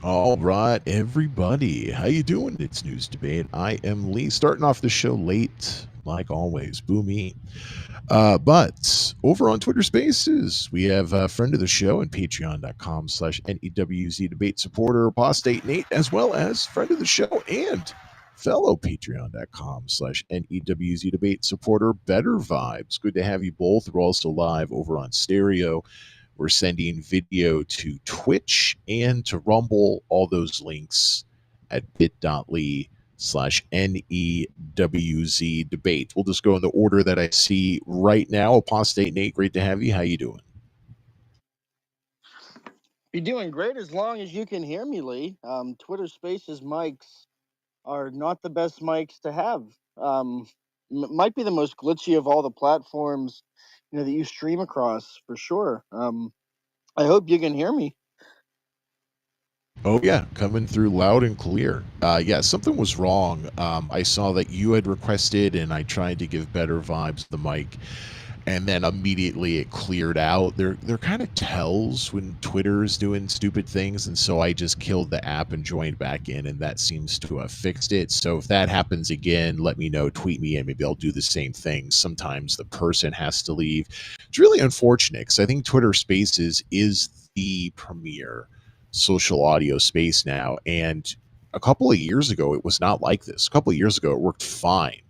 All right, everybody. How you doing? It's News Debate. I am Lee, starting off the show late, like always. Boo me. But over on Twitter Spaces, we have a friend of the show and patreon.com/NEWZ debate supporter, Apostate Nate, as well as friend of the show and fellow patreon.com/NEWZ debate supporter, Better Vibes. Good to have you both. We're also live over on Stereo. We're sending video to Twitch and to Rumble. All those links at bit.ly/NEWZ debate. We'll just go in the order that I see right now. Apostate Nate, great to have you. How you doing? You're doing great as long as you can hear me, Lee. Twitter Spaces mics are not the best mics to have. Might be the most glitchy of all the platforms, that you stream across for sure. I hope you can hear me. Oh yeah, coming through loud and clear. Yeah, something was wrong. I saw that you had requested, and I tried to give Better Vibes the mic, and then immediately it cleared out. They're kind of tells when Twitter's doing stupid things, and so I just killed the app and joined back in, and that seems to have fixed it. So if that happens again, let me know, tweet me, and maybe I'll do the same thing. Sometimes the person has to leave. It's really unfortunate because I think Twitter Spaces is the premier social audio space now, and a couple of years ago it was not like this. A couple of years ago it worked fine.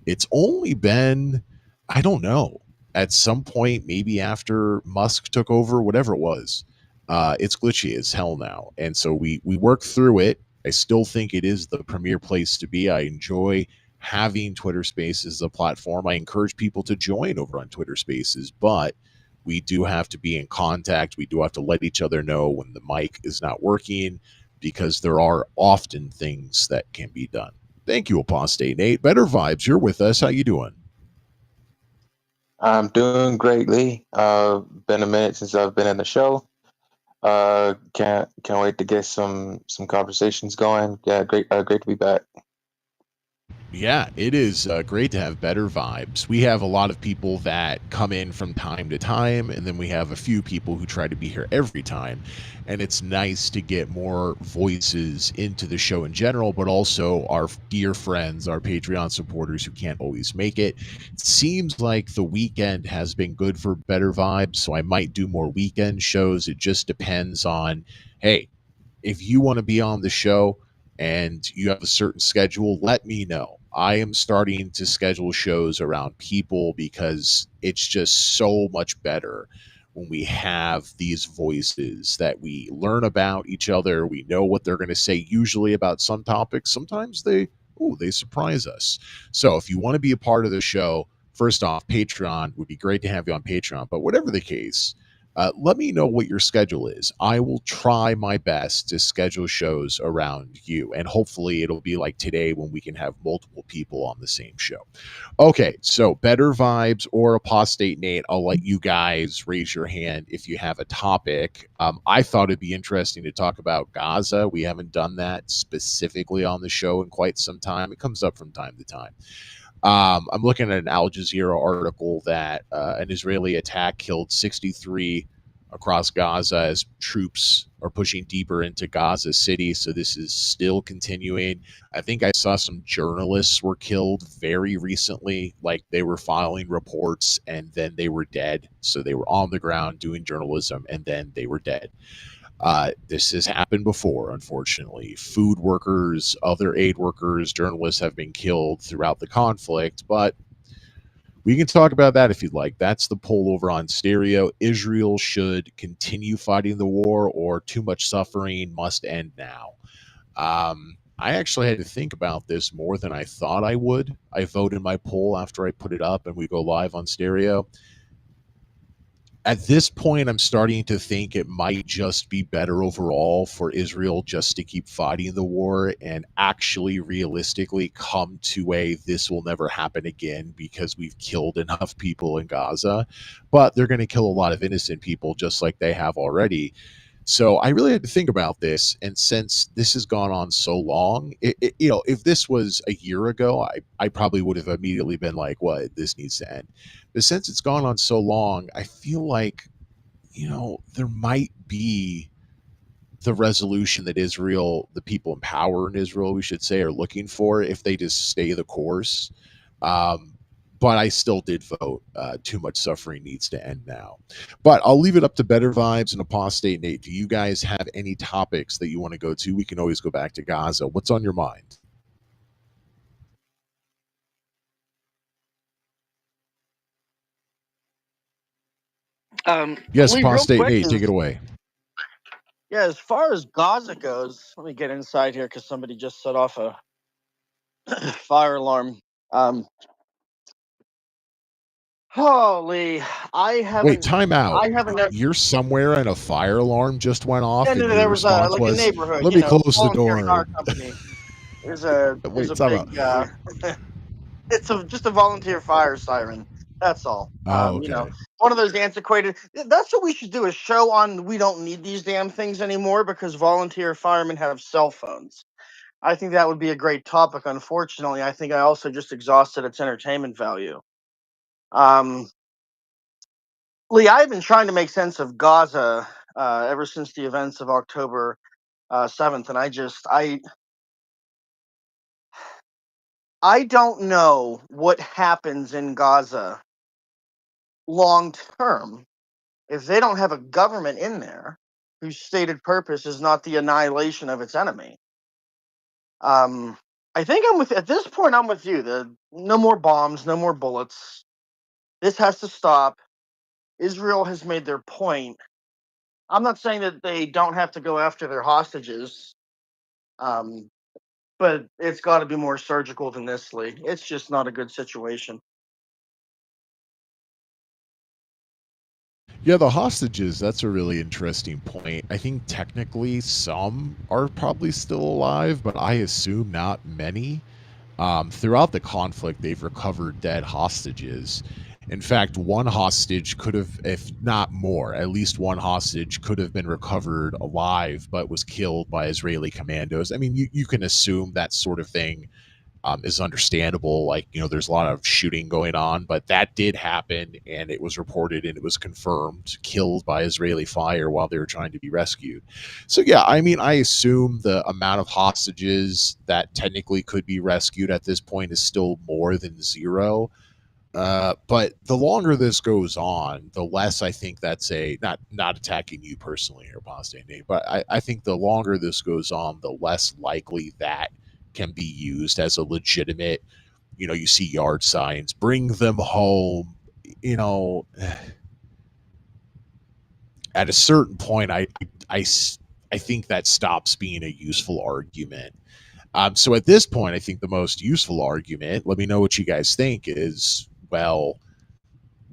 It's only been, I don't know, at some point, maybe after Musk took over, whatever it was, it's glitchy as hell now. And so we worked through it. I still think it is the premier place to be. I enjoy having Twitter Spaces as a platform. I encourage people to join over on Twitter Spaces, but we do have to be in contact. We do have to let each other know when the mic is not working because there are often things that can be done. Thank you, Apostate Nate. Better Vibes, you're with us. How you doing? I'm doing greatly. Been a minute since I've been in the show. Can't wait to get some conversations going. Yeah, great to be back. Yeah, it is great to have Better Vibes. We have a lot of people that come in from time to time, and then we have a few people who try to be here every time. And it's nice to get more voices into the show in general, but also our dear friends, our Patreon supporters who can't always make it. It seems like the weekend has been good for Better Vibes, so I might do more weekend shows. It just depends on, hey, if you want to be on the show and you have a certain schedule, let me know. I am starting to schedule shows around people because it's just so much better when we have these voices that we learn about each other. We know what they're going to say, usually about some topics. Sometimes they surprise us. So if you want to be a part of the show, first off, Patreon would be great to have you on Patreon. But whatever the case, let me know what your schedule is. I will try my best to schedule shows around you, and hopefully it'll be like today when we can have multiple people on the same show. Okay, so Better Vibes or Apostate Nate, I'll let you guys raise your hand if you have a topic. I thought it'd be interesting to talk about Gaza. We haven't done that specifically on the show in quite some time. It comes up from time to time. I'm looking at an Al Jazeera article that an Israeli attack killed 63 across Gaza as troops are pushing deeper into Gaza City. So this is still continuing. I think I saw some journalists were killed very recently, like they were filing reports and then they were dead. So they were on the ground doing journalism and then they were dead. This has happened before, unfortunately. Food workers, other aid workers, journalists have been killed throughout the conflict, but we can talk about that if you'd like. That's the poll over on Stereo. Israel should continue fighting the war, or too much suffering must end now. I actually had to think about this more than I thought I would. I voted my poll after I put it up and we go live on Stereo. At this point, I'm starting to think it might just be better overall for Israel just to keep fighting the war and actually realistically come to a this will never happen again because we've killed enough people in Gaza. But they're going to kill a lot of innocent people just like they have already. So I really had to think about this, and since this has gone on so long, if this was a year ago, I probably would have immediately been like, "What? This needs to end." But since it's gone on so long, I feel like there might be the resolution that Israel, the people in power in Israel, we should say, are looking for if they just stay the course. Um, but I still did vote. Too much suffering needs to end now. But I'll leave it up to Better Vibes and Apostate Nate. Do you guys have any topics that you want to go to? We can always go back to Gaza. What's on your mind? Yes, Lee, real Apostate quick Nate, take is it away. yeah, as far as Gaza goes, let me get inside here because somebody just set off a fire alarm. Um, Holy, Wait, time out. I haven't. You're somewhere and a fire alarm just went Yeah, off, no, and no, your there was a response like a was, neighborhood, "Let me close the voluntary door." fire company. There's Wait, a time out. big it's just a volunteer fire siren. That's all. Oh, okay. One of those antiquated. That's what we should do: is show on. We don't need these damn things anymore because volunteer firemen have cell phones. I think that would be a great topic. Unfortunately, I think I also just exhausted its entertainment value. Um, Lee, I've been trying to make sense of Gaza ever since the events of October 7th, and I don't know what happens in Gaza long term if they don't have a government in there whose stated purpose is not the annihilation of its enemy. I think at this point I'm with you. No more bombs, no more bullets. This has to stop. Israel has made their point. I'm not saying that they don't have to go after their hostages, um, but it's got to be more surgical than this, Lee. It's just not a good situation. Yeah, the hostages, that's a really interesting point. I think technically some are probably still alive, but I assume not many. Throughout the conflict, they've recovered dead hostages. In fact, one hostage could have, if not more, at least one hostage could have been recovered alive, but was killed by Israeli commandos. I mean, you can assume that sort of thing is understandable. Like, there's a lot of shooting going on, but that did happen, and it was reported and it was confirmed, killed by Israeli fire while they were trying to be rescued. So, yeah, I mean, I assume the amount of hostages that technically could be rescued at this point is still more than zero. But the longer this goes on, the less I think that's a not attacking you personally or Apostate Nate, but I think the longer this goes on, the less likely that can be used as a legitimate. You see yard signs, bring them home. You know, at a certain point, I, I think that stops being a useful argument. So at this point, I think the most useful argument, let me know what you guys think, is, well,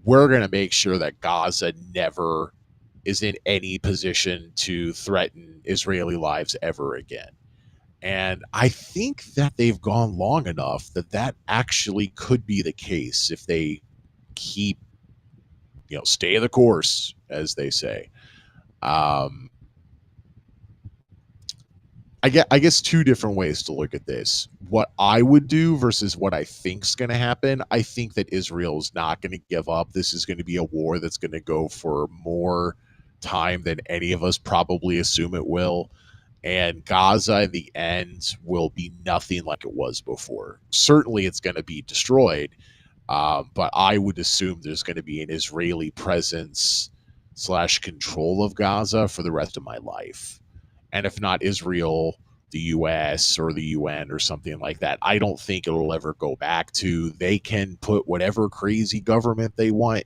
we're going to make sure that Gaza never is in any position to threaten Israeli lives ever again. And I think that they've gone long enough that that actually could be the case if they keep, stay the course, as they say. Um, I guess two different ways to look at this. What I would do versus what I think's going to happen. I think that Israel's not going to give up. This is going to be a war that's going to go for more time than any of us probably assume it will. And Gaza in the end will be nothing like it was before. Certainly it's going to be destroyed, but I would assume there's going to be an Israeli presence slash control of Gaza for the rest of my life. And if not Israel, the US or the UN or something like that, I don't think it'll ever go back to, they can put whatever crazy government they want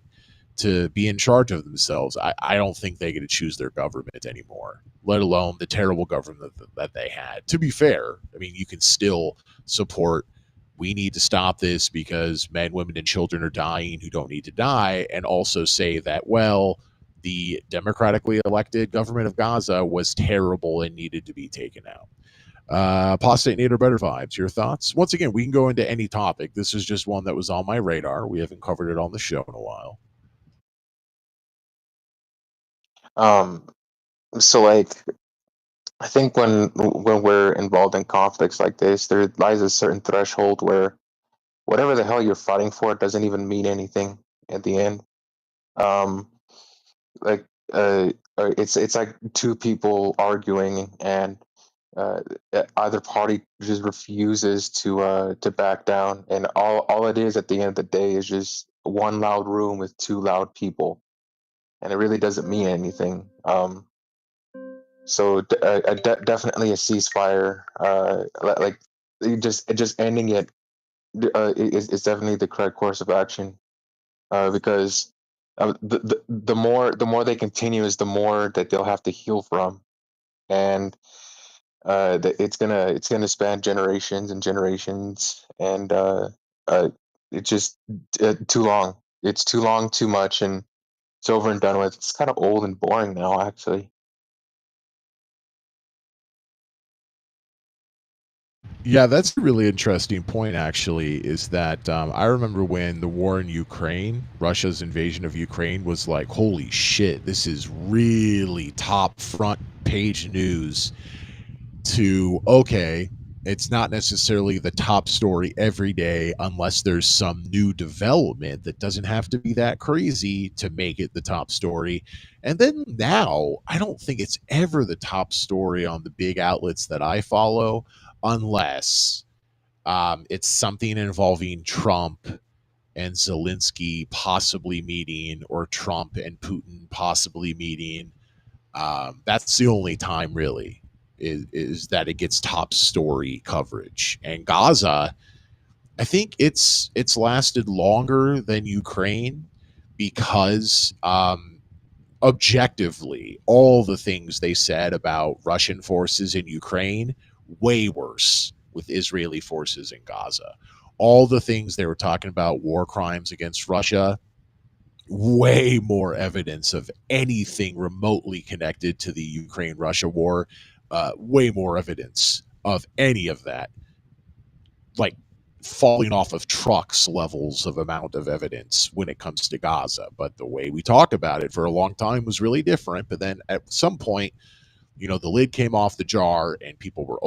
to be in charge of themselves. I don't think they get to choose their government anymore, let alone the terrible government that they had. To be fair, I mean, you can still support, we need to stop this because men, women, and children are dying who don't need to die, and also say that, well, the democratically elected government of Gaza was terrible and needed to be taken out. Apostate Nate or Better Vibes, your thoughts? Once again, we can go into any topic. This is just one that was on my radar. We haven't covered it on the show in a while. Um, so like I think when we're involved in conflicts like this, there lies a certain threshold where whatever the hell you're fighting for doesn't even mean anything at the end. Um, like it's like two people arguing, and uh, either party just refuses to back down, and all it is at the end of the day is just one loud room with two loud people, and it really doesn't mean anything. So definitely a ceasefire, like just ending it is definitely the correct course of action, because the more they continue is the more that they'll have to heal from, and it's gonna span generations and generations, and uh, it's just too long. It's too long, too much, and it's over and done with. It's kind of old and boring now, actually. Yeah, that's a really interesting point, actually, is that I remember when the war in Ukraine, Russia's invasion of Ukraine, was like, holy shit, this is really top front page news. To, okay, it's not necessarily the top story every day unless there's some new development that doesn't have to be that crazy to make it the top story. And then now, I don't think it's ever the top story on the big outlets that I follow unless it's something involving Trump and Zelensky possibly meeting, or Trump and Putin possibly meeting. That's the only time, really, is that it gets top story coverage. And Gaza, I think it's lasted longer than Ukraine because objectively, all the things they said about Russian forces in Ukraine, way worse with Israeli forces in Gaza. All the things they were talking about, war crimes against Russia, way more evidence of anything remotely connected to the Ukraine Russia war, way more evidence of any of that, like falling off of trucks levels of amount of evidence when it comes to Gaza. But the way we talked about it for a long time was really different. But then at some point, the lid came off the jar and people were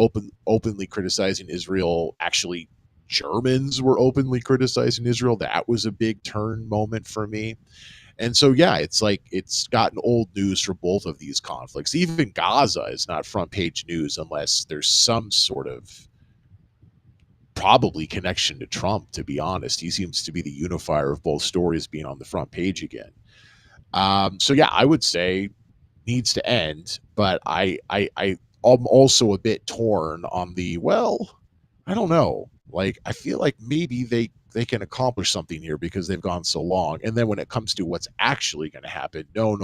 openly criticizing Israel. Actually, Germans were openly criticizing Israel. That was a big turn moment for me. And so, yeah, it's like it's gotten old news for both of these conflicts. Even Gaza is not front page news unless there's some sort of probably connection to Trump, to be honest. He seems to be the unifier of both stories being on the front page again. So, yeah, I would say needs to end, but I'm also a bit torn on the, well, I don't know. Like, I feel like maybe they can accomplish something here because they've gone so long. And then when it comes to what's actually going to happen, no.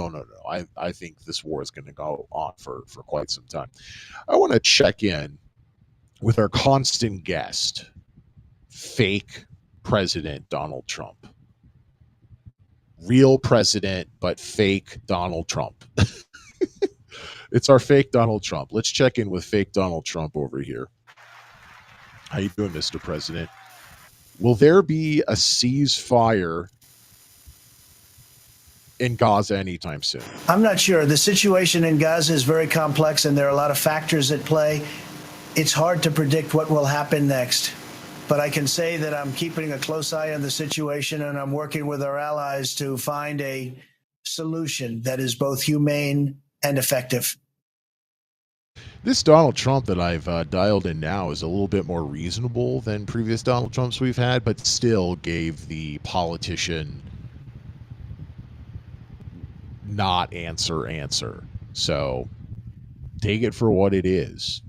I think this war is going to go on for quite some time. I want to check in with our constant guest, fake President Donald Trump. Real president, but fake Donald Trump. It's our fake Donald Trump. Let's check in with fake Donald Trump over here. How you doing, Mr. President? Will there be a ceasefire in Gaza anytime soon? I'm not sure. The situation in Gaza is very complex, and there are a lot of factors at play. It's hard to predict what will happen next. But I can say that I'm keeping a close eye on the situation, and I'm working with our allies to find a solution that is both humane and effective. This Donald Trump that I've dialed in now is a little bit more reasonable than previous Donald Trumps we've had, but still gave the politician not answer. So take it for what it is.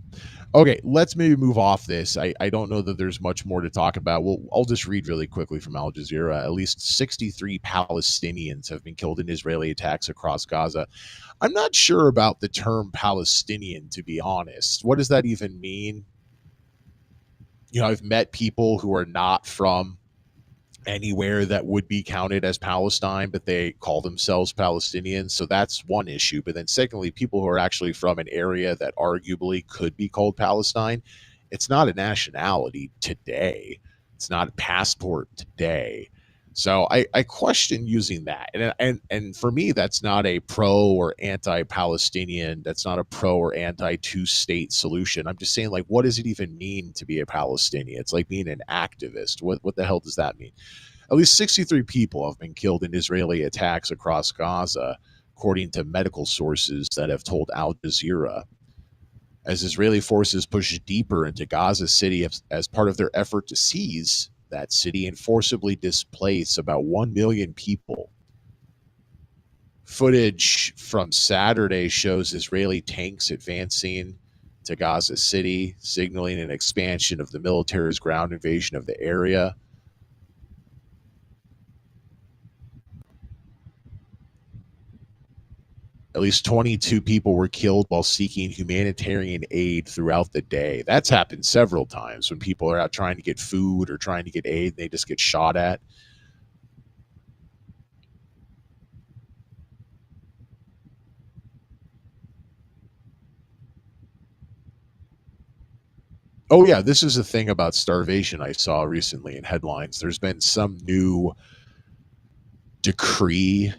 Okay, let's maybe move off this. I don't know that there's much more to talk about. Well, I'll just read really quickly from Al Jazeera. At least 63 Palestinians have been killed in Israeli attacks across Gaza. I'm not sure about the term Palestinian, to be honest. What does that even mean? I've met people who are not from anywhere that would be counted as Palestine, but they call themselves Palestinians. So that's one issue. But then secondly, people who are actually from an area that arguably could be called Palestine, it's not a nationality today. It's not a passport today. So I question using that. And for me, that's not a pro or anti-Palestinian. That's not a pro or anti-two-state solution. I'm just saying, like, what does it even mean to be a Palestinian? It's like being an activist. What the hell does that mean? At least 63 people have been killed in Israeli attacks across Gaza. according to medical sources that have told Al Jazeera, as Israeli forces push deeper into Gaza City as part of their effort to seize that city and forcibly displace about 1 million people. Footage from Saturday shows Israeli tanks advancing to Gaza City, signaling an expansion of the military's ground invasion of the area. At least 22 people were killed while seeking humanitarian aid throughout the day. That's happened several times when people are out trying to get food or trying to get aid, and they just get shot at. Oh, yeah, this is a thing about starvation I saw recently in headlines. There's been some new decree,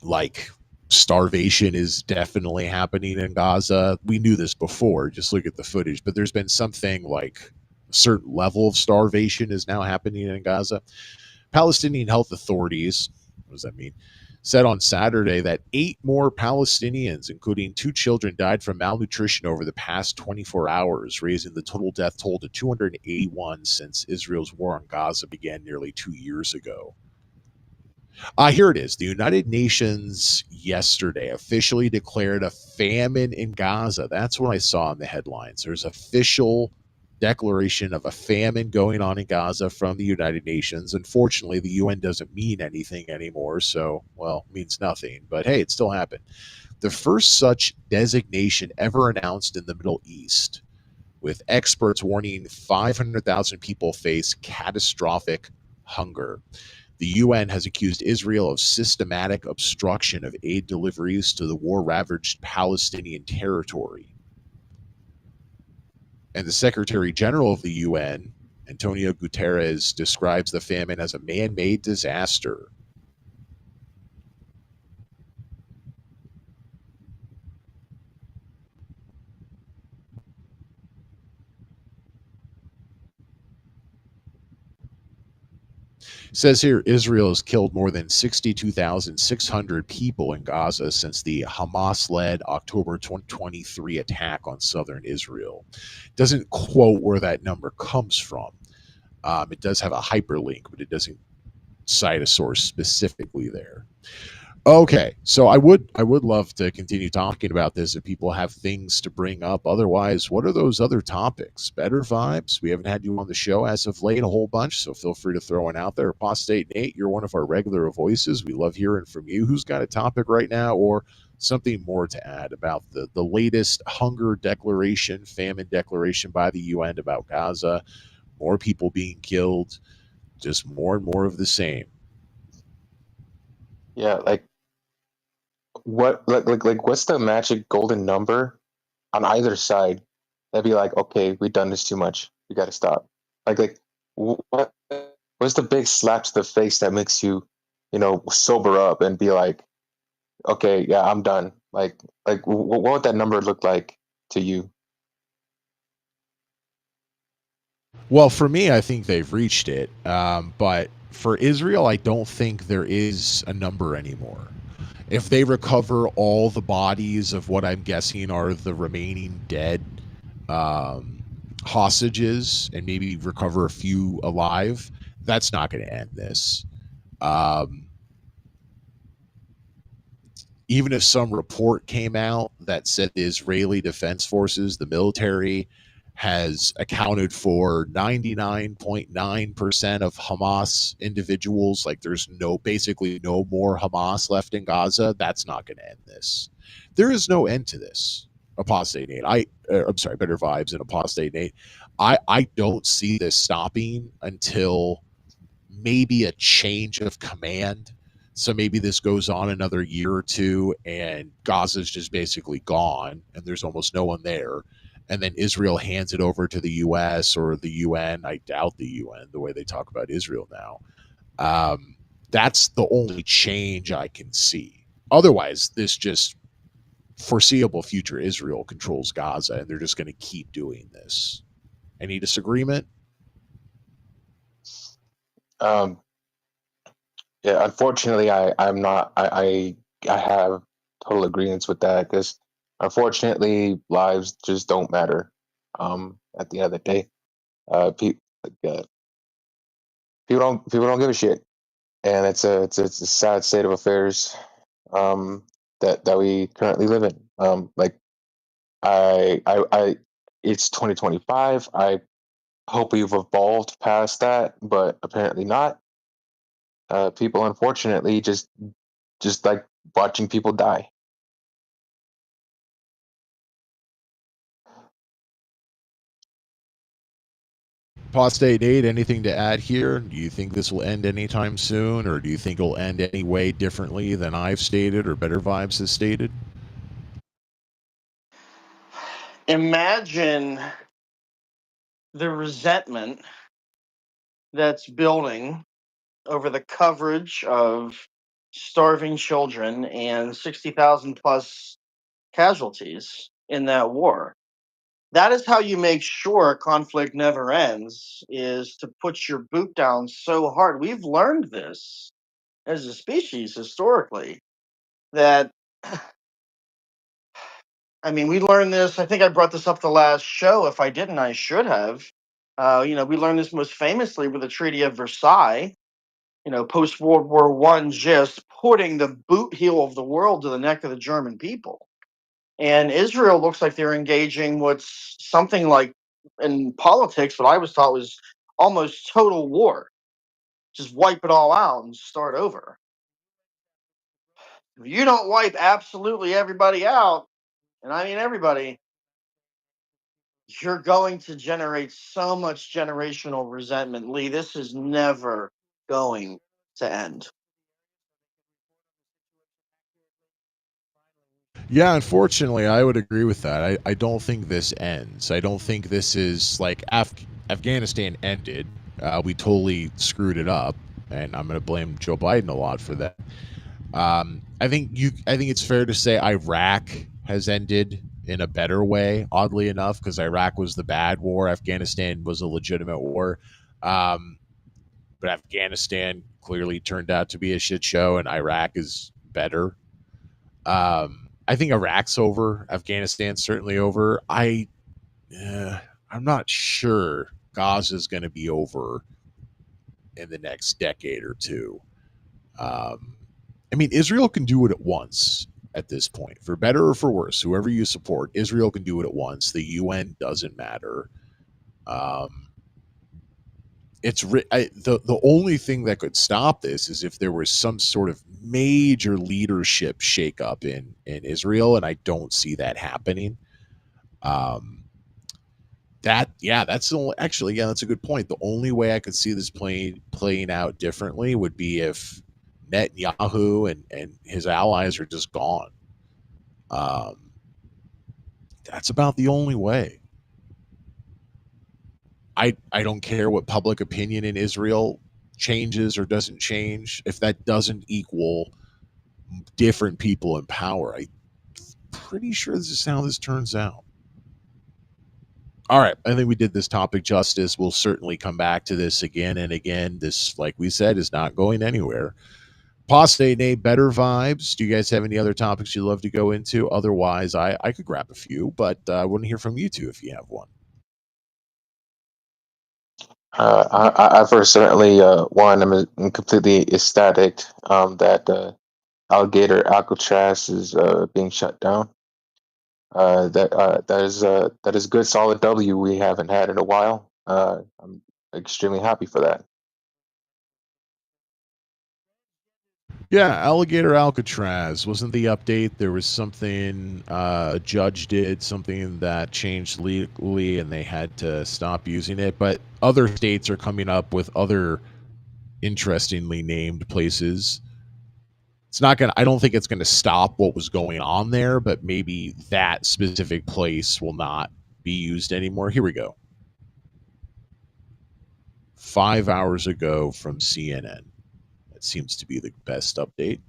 like starvation is definitely happening in Gaza. We knew this before, just look at the footage, but there's been something like a certain level of starvation is now happening in Gaza. Palestinian health authorities, what does that mean? Said on Saturday that 8 more Palestinians, including 2 children, died from malnutrition over the past 24 hours, raising the total death toll to 281 since Israel's war on Gaza began nearly 2 years ago. Here it is. The United Nations yesterday officially declared a famine in Gaza. That's what I saw in the headlines. There's official declaration of a famine going on in Gaza from the United Nations. Unfortunately, the UN doesn't mean anything anymore, so, well, means nothing. But hey, it still happened. The first such designation ever announced in the Middle East, with experts warning 500,000 people face catastrophic hunger. The UN has accused Israel of systematic obstruction of aid deliveries to the war-ravaged Palestinian territory. And the Secretary General of the UN, Antonio Guterres, describes the famine as a man-made disaster. Says here, Israel has killed more than 62,600 people in Gaza since the Hamas-led October 2023 attack on southern Israel. Doesn't quote where that number comes from. It does have a hyperlink, but it doesn't cite a source specifically there. Okay, so I would love to continue talking about this if people have things to bring up. Otherwise, what are those other topics? Better vibes? We haven't had you on the show as of late a whole bunch, so feel free to throw one out there. Apostate Nate, you're one of our regular voices. We love hearing from you. Who's got a topic right now or something more to add about the latest hunger declaration, famine declaration by the UN about Gaza, more people being killed, just more and more of the same? Yeah, like what's the magic golden number on either side? That'd be like, okay, we've done this too much. We got to stop. What's the big slap to the face that makes you, sober up and be like, okay, yeah, I'm done. What would that number look like to you? Well, for me, I think they've reached it. But for Israel, I don't think there is a number anymore. If they recover all the bodies of what I'm guessing are the remaining dead hostages and maybe recover a few alive, that's not going to end this. Even if some report came out that said the Israeli Defense Forces, the military, has accounted for 99.9% of Hamas individuals, like there's basically no more Hamas left in Gaza, that's not going to end this. There is no end to this. Apostate Nate. I'm sorry, Better Vibes and Apostate Nate. I don't see this stopping until maybe a change of command. So maybe this goes on another year or two and Gaza's just basically gone and there's almost no one there. And then Israel hands it over to the U.S. or the UN. I doubt the UN, the way they talk about Israel now. That's the only change I can see. Otherwise, this just foreseeable future, Israel controls Gaza, and they're just going to keep doing this. Any disagreement? Yeah, unfortunately, I'm not. I I have total agreements with that because unfortunately, lives just don't matter. At the end of the day, like, people don't give a shit, and it's a sad state of affairs that we currently live in. Like I it's 2025. I hope we've evolved past that, but apparently not. People unfortunately just like watching people die. Apostate Nate, anything to add here? Do you think this will end anytime soon, or do you think it'll end any way differently than I've stated or Better Vibes has stated? Imagine the resentment that's building over the coverage of starving children and 60,000 plus casualties in that war. That is how you make sure conflict never ends, is to put your boot down so hard. We've learned this as a species historically, that I mean, we learned this. I think I brought this up the last show. If I didn't, I should have. We learned this most famously with the Treaty of Versailles. Post World War One, just putting the boot heel of the world to the neck of the German people. And Israel looks like they're engaging what's something like in politics, what I was taught was almost total war. Just wipe it all out and start over. If you don't wipe absolutely everybody out, and I mean everybody, you're going to generate so much generational resentment. Lee, this is never going to end. Yeah, unfortunately, I would agree with that. I don't think this ends. I don't think this is like Afghanistan ended. We totally screwed it up, and I'm going to blame Joe Biden a lot for that. I think it's fair to say Iraq has ended in a better way, oddly enough, because Iraq was the bad war. Afghanistan was a legitimate war. Um, but Afghanistan clearly turned out to be a shit show, and Iraq is better. I think Iraq's over. Afghanistan's certainly over. I'm not sure Gaza's going to be over in the next decade or two. Um, I mean, Israel can do it at once at this point, for better or for worse. Whoever you support, Israel can do it at once. The UN doesn't matter. Um, the only thing that could stop this is if there was some sort of major leadership shakeup in Israel, and I don't see that happening. Um, that's a good point. The only way I could see this playing out differently would be if Netanyahu and his allies are just gone. Um, that's about the only way. I don't care what public opinion in Israel changes or doesn't change. If that doesn't equal different people in power, I'm pretty sure this is how this turns out. All right, I think we did this topic justice. We'll certainly come back to this again and again. This, like we said, is not going anywhere. Apostate Nate, Better Vibes. Do you guys have any other topics you'd love to go into? Otherwise, I could grab a few, but I want to hear from you two if you have one. I for certainly I'm completely ecstatic that Alligator Alcatraz is being shut down. That is good solid W we haven't had in a while. I'm extremely happy for that. Yeah, Alligator Alcatraz wasn't the update. There was something a judge did, something that changed legally, and they had to stop using it. But other states are coming up with other interestingly named places. It's not gonna. I don't think it's gonna stop what was going on there, but maybe that specific place will not be used anymore. Here we go. 5 hours ago from CNN. That seems to be the best update.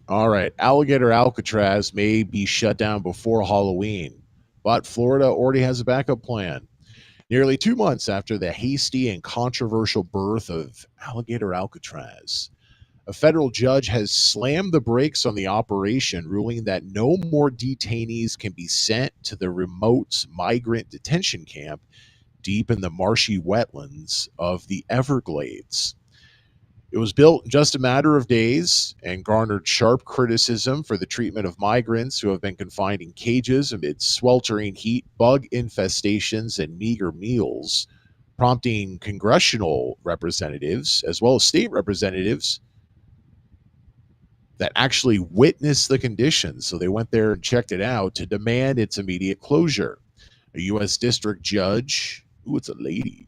All right. Alligator Alcatraz may be shut down before Halloween, but Florida already has a backup plan. Nearly 2 months after the hasty and controversial birth of Alligator Alcatraz, a federal judge has slammed the brakes on the operation, ruling that no more detainees can be sent to the remote migrant detention camp deep in the marshy wetlands of the Everglades. It was built in just a matter of days and garnered sharp criticism for the treatment of migrants who have been confined in cages amid sweltering heat, bug infestations, and meager meals, prompting congressional representatives as well as state representatives that actually witnessed the conditions. So they went there and checked it out to demand its immediate closure. A U.S. district judge, ooh, it's a lady,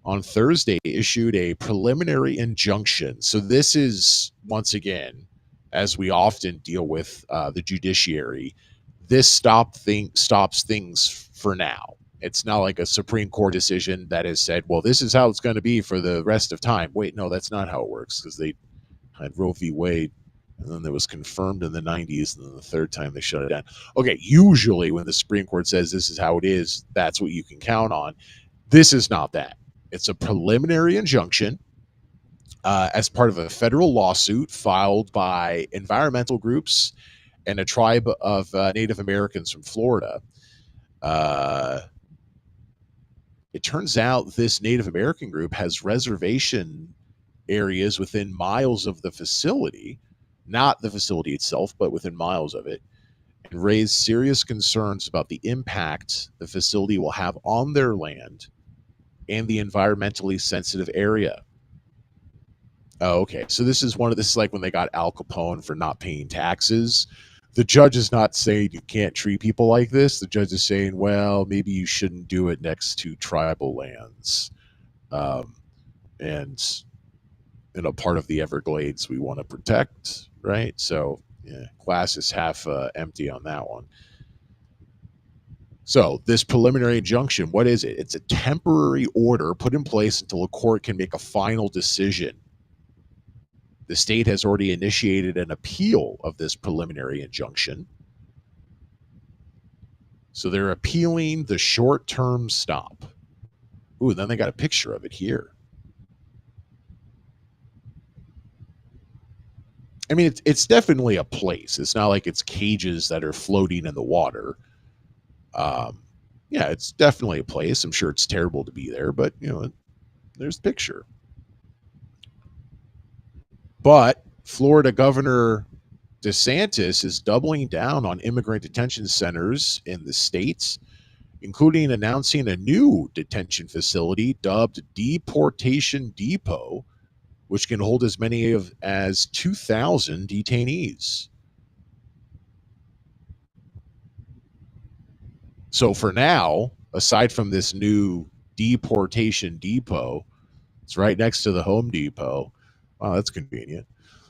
on Thursday issued a preliminary injunction. So this is, once again, as we often deal with the judiciary, this stops things for now. It's not like a Supreme Court decision that has said, well, this is how it's going to be for the rest of time. Wait, no, that's not how it works, because they had Roe v. Wade, and then it was confirmed in the 90s, and then the third time they shut it down. Okay, usually when the Supreme Court says this is how it is, that's what you can count on. This is not that. It's a preliminary injunction as part of a federal lawsuit filed by environmental groups and a tribe of Native Americans from Florida. It turns out this Native American group has reservation areas within miles of the facility, not the facility itself, but within miles of it, and raised serious concerns about the impact the facility will have on their land and the environmentally sensitive area. Oh, okay. So this is like when they got Al Capone for not paying taxes. The judge is not saying you can't treat people like this. The judge is saying, well, maybe you shouldn't do it next to tribal lands. And part of the Everglades we want to protect, right? So yeah, glass is half empty on that one. So this preliminary injunction, what is it? It's a temporary order put in place until a court can make a final decision. The state has already initiated an appeal of this preliminary injunction. So they're appealing the short-term stop. Ooh, then they got a picture of it here. I mean, it's definitely a place. It's not like it's cages that are floating in the water. Yeah, it's definitely a place. I'm sure it's terrible to be there, but there's the picture. But Florida Governor DeSantis is doubling down on immigrant detention centers in the states, including announcing a new detention facility dubbed Deportation Depot, which can hold as many as 2,000 detainees. So for now, aside from this new Deportation Depot, it's right next to the Home Depot. Wow, that's convenient.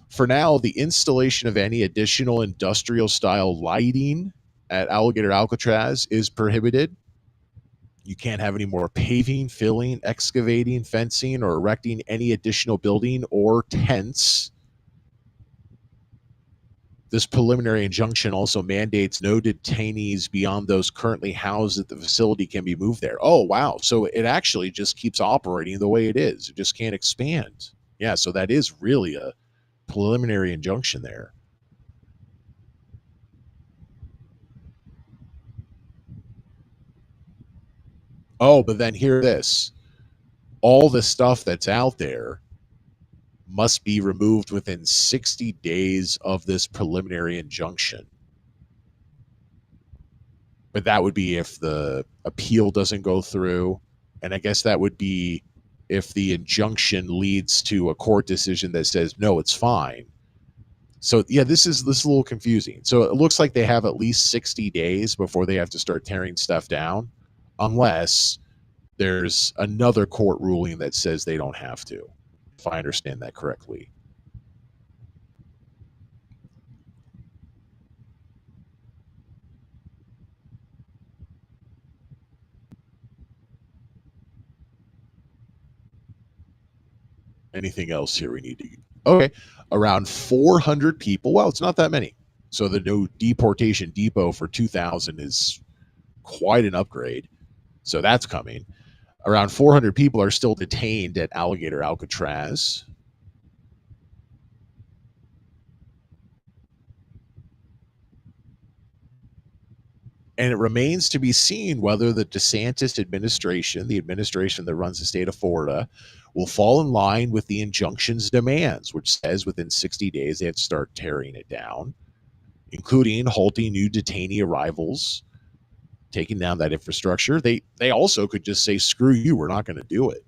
For now, the installation of any additional industrial style lighting at Alligator Alcatraz is prohibited. You can't have any more paving, filling, excavating, fencing, or erecting any additional building or tents. This preliminary injunction also mandates no detainees beyond those currently housed at the facility can be moved there. Oh, wow. So it actually just keeps operating the way it is. It just can't expand. Yeah, so that is really a preliminary injunction there. Oh, but then hear this. All the stuff that's out there must be removed within 60 days of this preliminary injunction. But that would be if the appeal doesn't go through. And I guess that would be if the injunction leads to a court decision that says, no, it's fine. So, yeah, this is a little confusing. So it looks like they have at least 60 days before they have to start tearing stuff down, unless there's another court ruling that says they don't have to, if I understand that correctly. Anything else here we need to? Okay, around 400 people. Well, it's not that many. So the new deportation depot for 2000 is quite an upgrade. So that's coming. Around 400 people are still detained at Alligator Alcatraz. And it remains to be seen whether the DeSantis administration, the administration that runs the state of Florida, will fall in line with the injunction's demands, which says within 60 days they have to start tearing it down, including halting new detainee arrivals, taking down that infrastructure. They also could just say, screw you, we're not going to do it.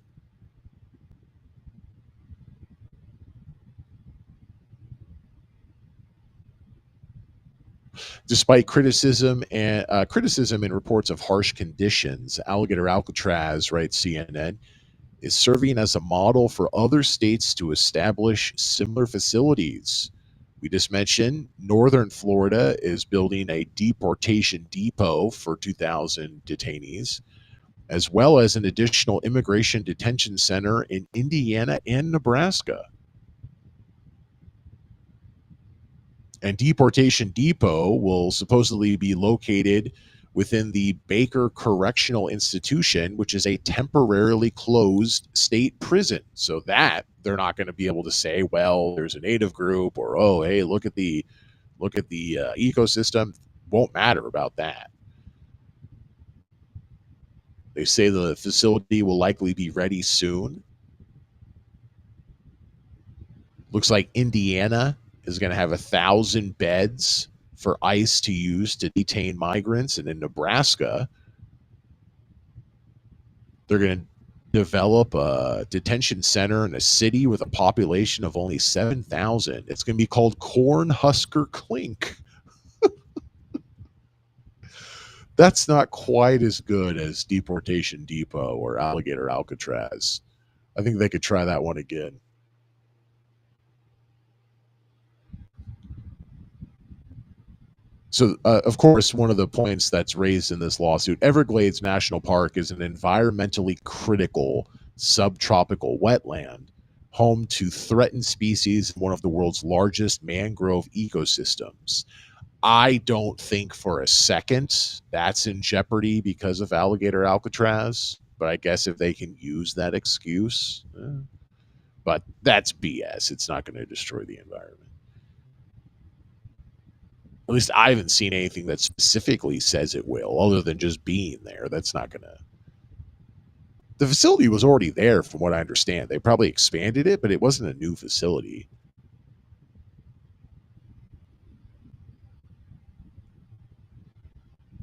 Despite criticism and reports of harsh conditions, Alligator Alcatraz, writes CNN, is serving as a model for other states to establish similar facilities. We just mentioned Northern Florida is building a deportation depot for 2,000 detainees, as well as an additional immigration detention center in Indiana and Nebraska. And Deportation Depot will supposedly be located within the Baker Correctional Institution, which is a temporarily closed state prison. So that they're not going to be able to say, well, there's a native group, or oh, hey, look at the ecosystem. Won't matter about that. They say the facility will likely be ready soon. Looks like Indiana is going to have 1,000 beds for ICE to use to detain migrants. And in Nebraska, they're going to develop a detention center in a city with a population of only 7,000. It's going to be called Cornhusker Clink. That's not quite as good as Deportation Depot or Alligator Alcatraz. I think they could try that one again. So, of course, one of the points that's raised in this lawsuit, Everglades National Park is an environmentally critical subtropical wetland, home to threatened species in one of the world's largest mangrove ecosystems. I don't think for a second that's in jeopardy because of Alligator Alcatraz, but I guess if they can use that excuse, but that's BS. It's not going to destroy the environment. At least I haven't seen anything that specifically says it will, other than just being there. That's not going to. The facility was already there, from what I understand. They probably expanded it, but it wasn't a new facility.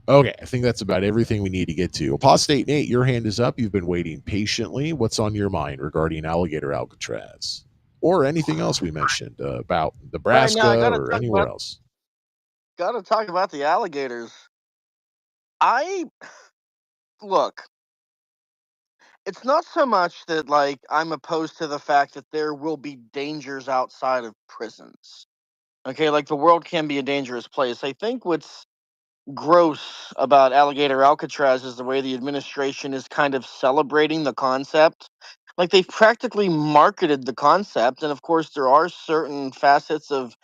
Okay, I think that's about everything we need to get to. Apostate Nate, your hand is up. You've been waiting patiently. What's on your mind regarding Alligator Alcatraz? Or anything else we mentioned about Nebraska or anywhere else? Got to talk about the alligators. Look, it's not so much that, like, I'm opposed to the fact that there will be dangers outside of prisons. Okay, like, the world can be a dangerous place. I think what's gross about Alligator Alcatraz is the way the administration is kind of celebrating the concept. Like, they've practically marketed the concept, and of course, there are certain facets of,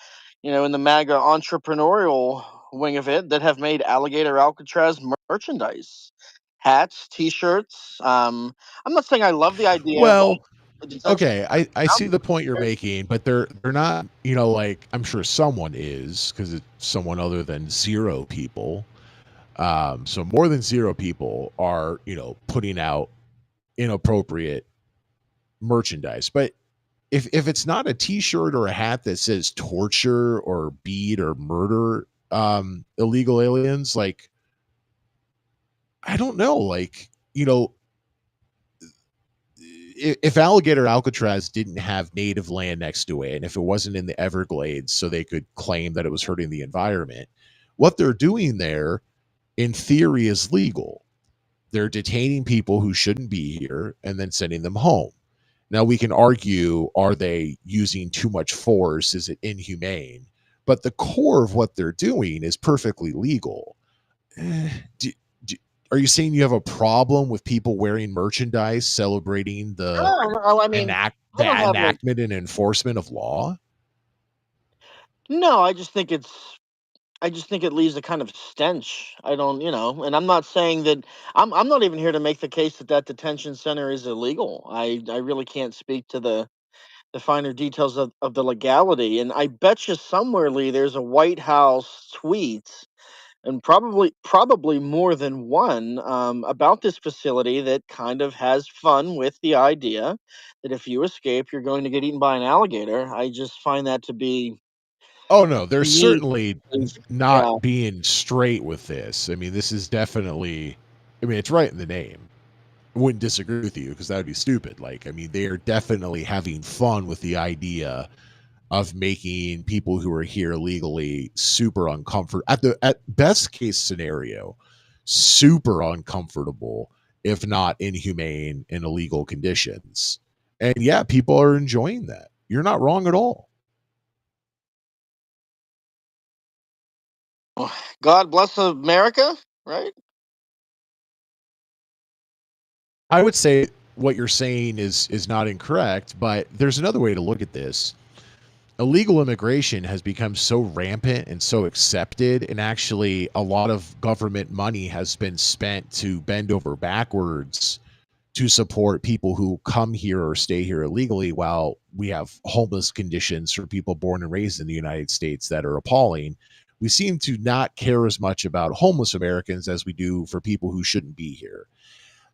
in the MAGA entrepreneurial wing of it that have made Alligator Alcatraz merchandise, hats, T-shirts. I'm not saying I love the idea of all Well, the detention. okay, I see the point you're making, but they're not, like, I'm sure someone is, because it's someone other than zero people. So more than zero people are, putting out inappropriate merchandise. But if it's not a T-shirt or a hat that says torture or beat or murder illegal aliens, like, I don't know, like, if Alligator Alcatraz didn't have native land next to it, and if it wasn't in the Everglades, so they could claim that it was hurting the environment, what they're doing there, in theory, is legal. They're detaining people who shouldn't be here and then sending them home. Now, we can argue, are they using too much force? Is it inhumane? But the core of what they're doing is perfectly legal. Are you saying you have a problem with people wearing merchandise celebrating the I don't have no. enactment and enforcement of law? No, I just think it leaves a kind of stench. I don't, and I'm not saying that I'm not even here to make the case that that detention center is illegal. I really can't speak to the finer details of the legality. And I bet you somewhere, Lee, there's a White House tweet, and probably more than one, about this facility that kind of has fun with the idea that if you escape, you're going to get eaten by an alligator. I just find that to be, Oh no, to they're me, certainly yeah. not being straight with this. I mean, this is definitely, I mean, it's right in the name. I wouldn't disagree with you because that would be stupid. Like, I mean, they are definitely having fun with the idea of making people who are here legally super uncomfortable. At best case scenario, super uncomfortable, if not inhumane and illegal conditions. And yeah, people are enjoying that. You're not wrong at all. God bless America, right? I would say what you're saying is not incorrect, but there's another way to look at this. Illegal immigration has become so rampant and so accepted, and actually a lot of government money has been spent to bend over backwards to support people who come here or stay here illegally, while we have homeless conditions for people born and raised in the United States that are appalling. We seem to not care as much about homeless Americans as we do for people who shouldn't be here.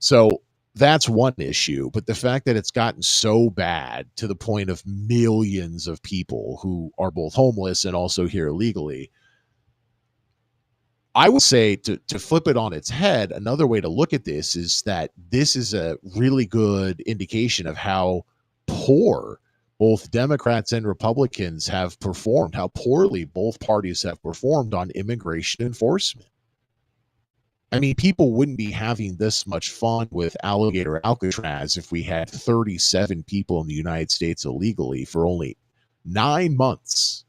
So that's one issue. But the fact that it's gotten so bad to the point of millions of people who are both homeless and also here illegally, I would say to flip it on its head, another way to look at this is that this is a really good indication of how poor both Democrats and Republicans have performed, how poorly both parties have performed on immigration enforcement. I mean, people wouldn't be having this much fun with alligator Alcatraz if we had 37 people in the United States illegally for only 9 months.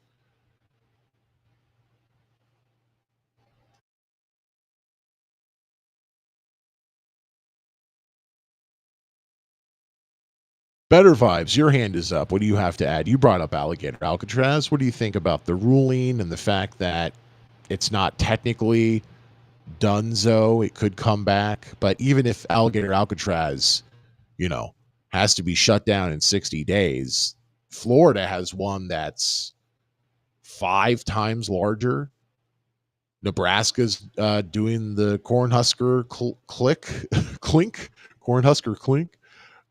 Better vibes, your hand is up. What do you have to add? You brought up alligator Alcatraz. What do you think about the ruling and the fact that it's not technically donezo? It could come back, but even if alligator Alcatraz, you know, has to be shut down in 60 days, Florida has one that's 5 times larger. Nebraska's doing the Cornhusker clink, Cornhusker clink,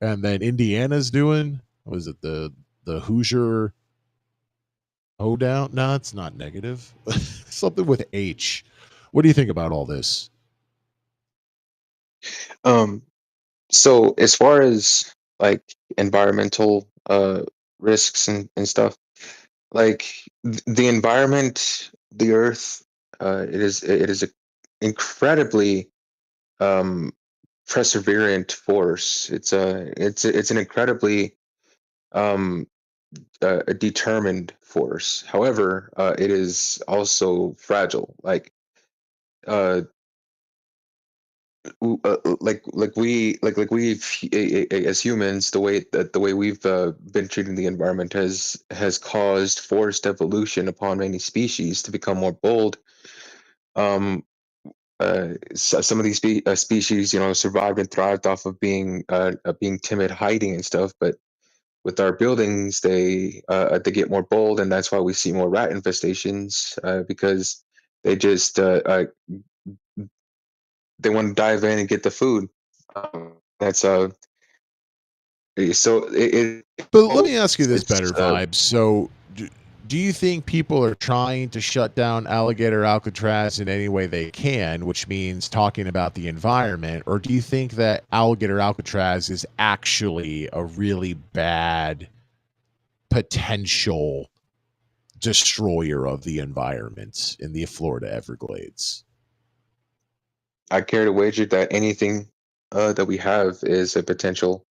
and then Indiana's doing, what is it, the Hoosier hoedown? No, it's not negative. Something with H. What do you think about all this? Um, so as far as like environmental risks and stuff, like the environment, the earth, it is a incredibly um perseverant force. It's an incredibly um a determined force. However, it is also fragile. Uh, as humans, the way we've been treating the environment has caused forced evolution upon many species to become more bold. Um, some of these species, survived and thrived off of being timid, hiding and stuff. But with our buildings, they get more bold, and that's why we see more rat infestations, because they just they want to dive in and get the food. That's so But let me ask you this, it's better vibes. So, do you think people are trying to shut down alligator Alcatraz in any way they can, which means talking about the environment, or do you think that alligator Alcatraz is actually a really bad potential destroyer of the environment in the Florida Everglades? I care to wager that anything that we have is a potential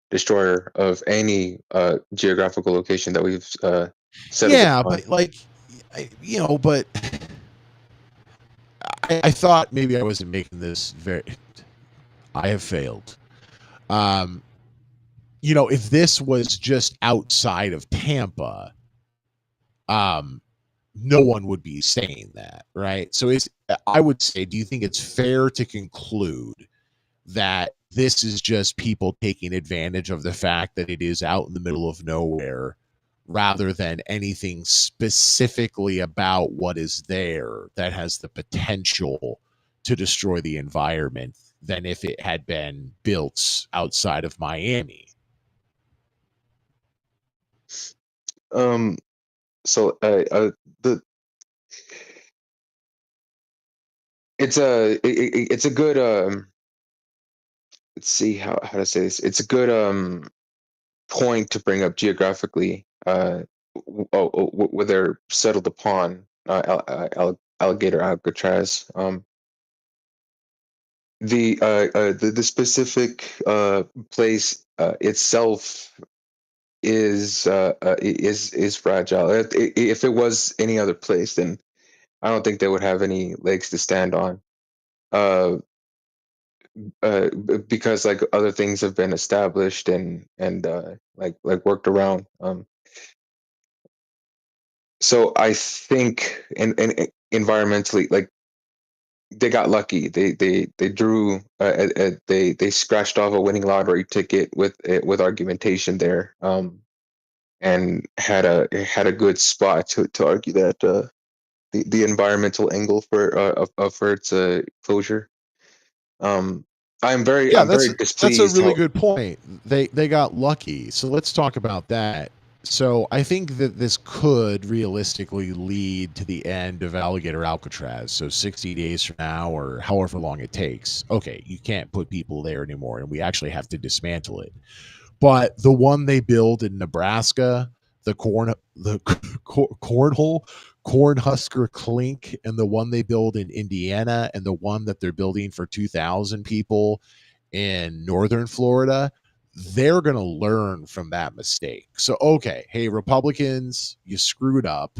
destroyer of any geographical location that we've settled Yeah, upon. but like, but I thought maybe I wasn't making this very. I have failed. Um, if this was just outside of Tampa, um, no one would be saying that, right? So I would say, do you think it's fair to conclude that this is just people taking advantage of the fact that it is out in the middle of nowhere rather than anything specifically about what is there that has the potential to destroy the environment than if it had been built outside of Miami? Um, so the it's a good let's see how to say this. It's a good point to bring up geographically. Where they're settled upon alligator Alcatraz. The specific place itself is fragile. If it was any other place, then I don't think they would have any legs to stand on. Uh, because like other things have been established and like worked around. So I think in environmentally, like they got lucky. They drew they scratched off a winning lottery ticket with argumentation there. And had a good spot to argue that the environmental angle for its closure. Um, Yeah, I'm that's very that's a displeased really how. good point. They got lucky. So let's talk about that. So I think that this could realistically lead to the end of Alligator Alcatraz. So 60 days from now, or however long it takes. Okay, you can't put people there anymore, and we actually have to dismantle it. But the one they build in Nebraska, the cornhole, Cornhusker Clink, and the one they build in Indiana, and the one that they're building for 2,000 people in northern Florida, they're going to learn from that mistake. So, okay, hey, Republicans, you screwed up.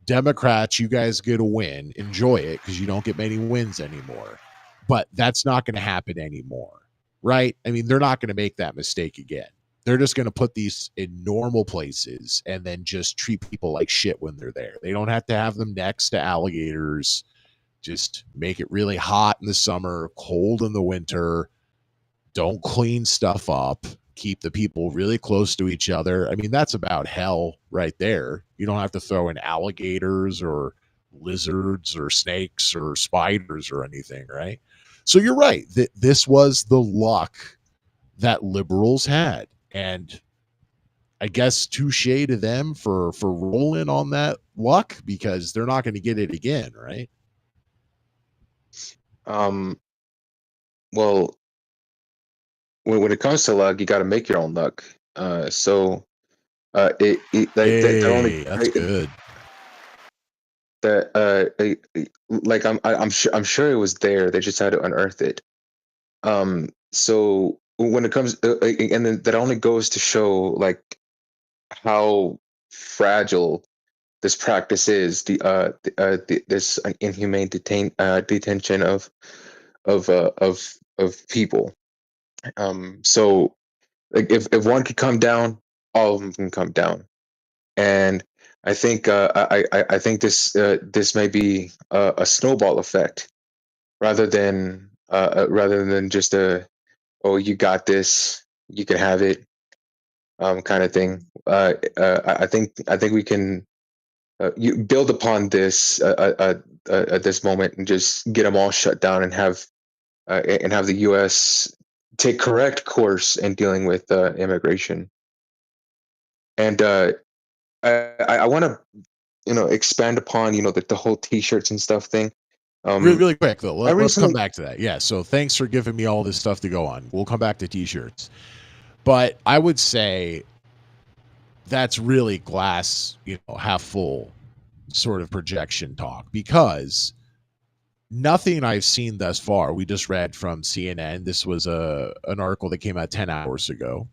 Democrats, you guys get a win. Enjoy it because you don't get many wins anymore. But that's not going to happen anymore, right? I mean, they're not going to make that mistake again. They're just going to put these in normal places and then just treat people like shit when they're there. They don't have to have them next to alligators. Just make it really hot in the summer, cold in the winter. Don't clean stuff up. Keep the people really close to each other. I mean, that's about hell right there. You don't have to throw in alligators or lizards or snakes or spiders or anything, right? So you're right. This was the luck that liberals had. And I guess touche to them for rolling on that luck because they're not going to get it again, right? um well, when it comes to luck, you got to make your own luck. So it like that only Hey, that's good. that like I'm sure it was there. They just had to unearth it. So when it comes and then that only goes to show like how fragile this practice is. This inhumane detention of people. So like if one could come down, all of them can come down. And I think I think this may be a snowball effect rather than just a, oh, you got this, you can have it, kind of thing. I think we can you build upon this at this moment and just get them all shut down and have the U.S. take correct course in dealing with immigration. And I want to expand upon the whole T-shirts and stuff thing. Really, Um, really quick though. I Let's come recently back to that. Yeah. So thanks for giving me all this stuff to go on. We'll come back to t-shirts, but I would say that's really glass, half full sort of projection talk because nothing I've seen thus far. We just read from CNN. This was an article that came out 10 hours ago.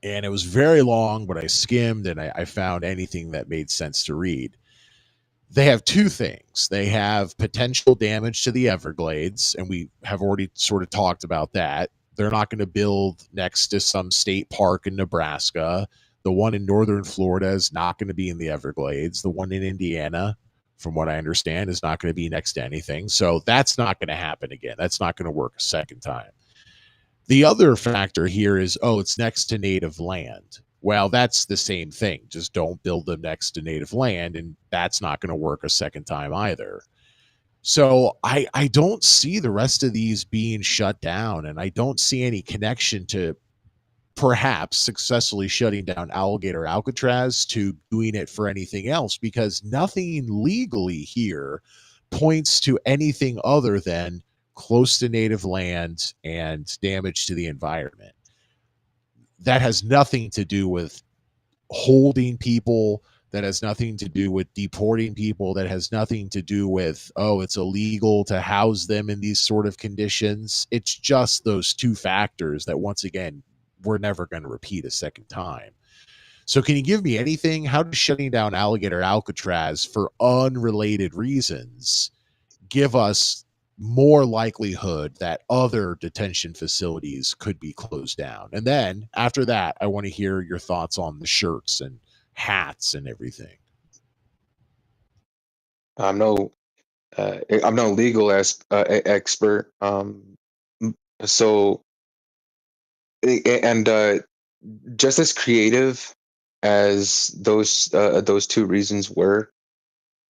And it was very long, but I skimmed and I found anything that made sense to read. They have two things. They have potential damage to the Everglades, and we have already sort of talked about that. They're not going to build next to some state park in Nebraska. The one in northern Florida is not going to be in the Everglades. The one in Indiana, from what I understand, is not going to be next to anything. So that's not going to happen again. That's not going to work a second time. The other factor here is, oh, it's next to native land. Well, that's the same thing. Just don't build them next to native land, and that's not going to work a second time either. So I don't see the rest of these being shut down, and I don't see any connection to perhaps successfully shutting down Alligator Alcatraz to doing it for anything else, because nothing legally here points to anything other than close to native land and damage to the environment. That has nothing to do with holding people, that has nothing to do with deporting people, that has nothing to do with, oh, it's illegal to house them in these sort of conditions. It's just those two factors that, once again, we're never going to repeat a second time. So can you give me anything? How does shutting down Alligator Alcatraz for unrelated reasons give us more likelihood that other detention facilities could be closed down? And then after that, I want to hear your thoughts on the shirts and hats and everything. I'm no I'm no legal expert. So and just as creative as those two reasons were,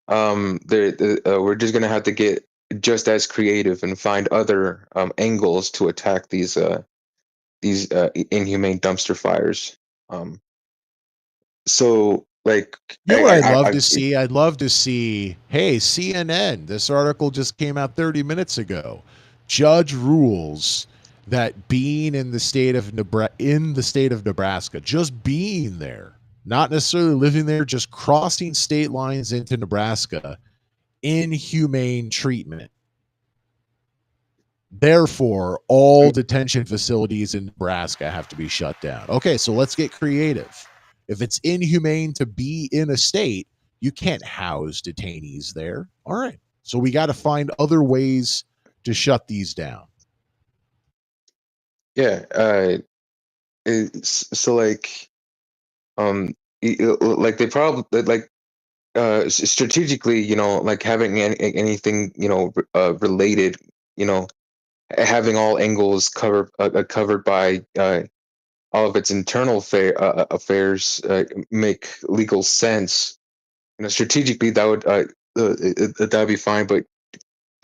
we're just gonna have to get just as creative and find other angles to attack these inhumane dumpster fires. So like You know what I'd love to see? I'd love to see, hey, CNN, this article just came out 30 minutes ago. Judge rules that being in the state of Nebraska, just being there, not necessarily living there, just crossing state lines into Nebraska, inhumane treatment. Therefore, all detention facilities in Nebraska have to be shut down. Okay, so let's get creative. If it's inhumane to be in a state, you can't house detainees there. All right. So we got to find other ways to shut these down. Yeah. So like, like they probably like strategically, like having anything, related, having all angles covered by all of its internal affairs make legal sense. Strategically that would be fine. But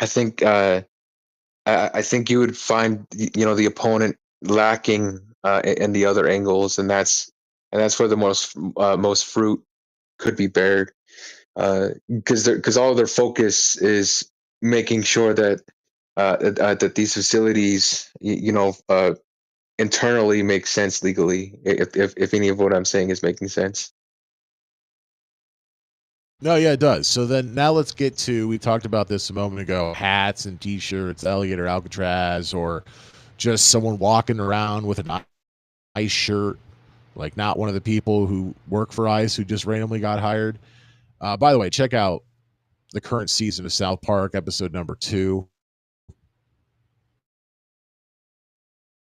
I think I think you would find the opponent lacking in the other angles, and that's where the most fruit could be bared, because all of their focus is making sure that that these facilities internally make sense legally, if any of what I'm saying is making sense. No, yeah, it does. So then now let's get to, we talked about this a moment ago, hats and t-shirts, Alligator Alcatraz, or just someone walking around with an ICE shirt, like not one of the people who work for ICE who just randomly got hired. By the way, check out the current season of South Park, episode number 2.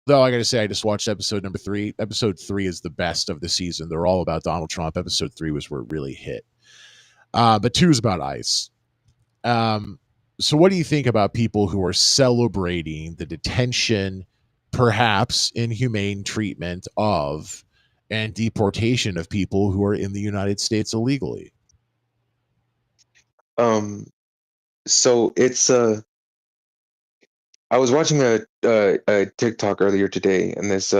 Though I got to say, I just watched episode number 3. Episode 3 is the best of the season. They're all about Donald Trump. Episode 3 was where it really hit. But 2 is about ICE. So what do you think about people who are celebrating the detention, perhaps inhumane treatment of, and deportation of people who are in the United States illegally? So it's I was watching a TikTok earlier today, and this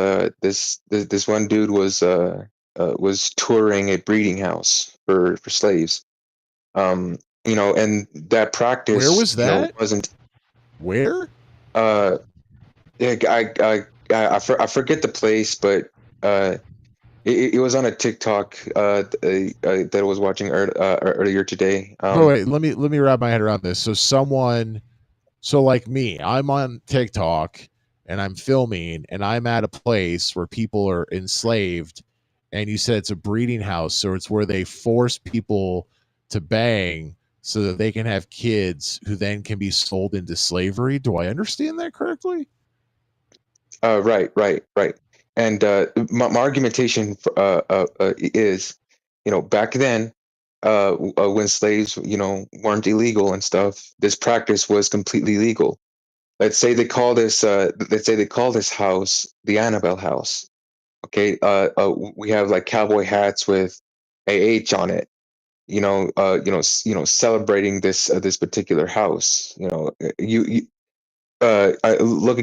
one dude was touring a breeding house for slaves. And that practice, Where was that? wasn't. Where? Yeah, I forget the place, but it was on a TikTok that I was watching earlier today. Wait, let me wrap my head around this. So like me, I'm on TikTok and I'm filming and I'm at a place where people are enslaved, and you said it's a breeding house, so it's where they force people to bang so that they can have kids who then can be sold into slavery. Do I understand that correctly? Right. And my argumentation is, back then, when slaves, weren't illegal and stuff, this practice was completely legal. Let's say they call this house the Annabelle House. Okay, we have like cowboy hats with AH on it. Celebrating this particular house. Looking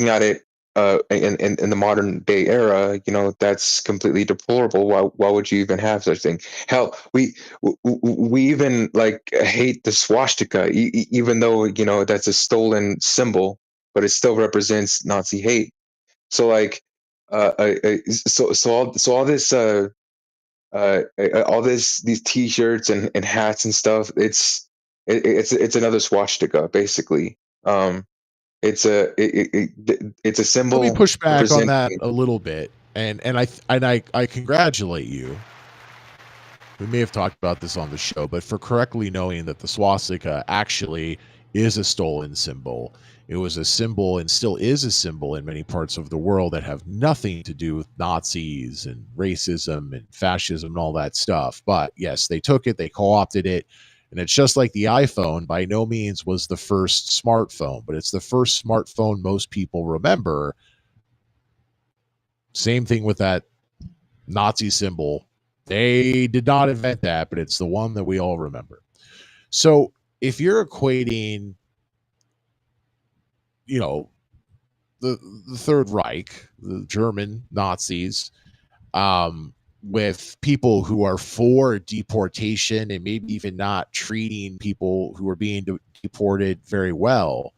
at it in the modern day era, that's completely deplorable. Why would you even have such thing? Hell, we even like hate the swastika, even though that's a stolen symbol, but it still represents Nazi hate. So like, all this all these t-shirts and hats and stuff, it's another swastika basically. It's a Let me symbol push back on representing. that a little bit, and I congratulate you. We may have talked about this on the show, but for correctly knowing that the swastika actually is a stolen symbol. It was a symbol and still is a symbol in many parts of the world that have nothing to do with Nazis and racism and fascism and all that stuff. But yes, they took it, they co opted it. And it's just like the iPhone, by no means was the first smartphone, but it's the first smartphone most people remember. Same thing with that Nazi symbol. They did not invent that, but it's the one that we all remember. So if you're equating, you know, the Third Reich, the German Nazis, with people who are for deportation and maybe even not treating people who are being deported very well,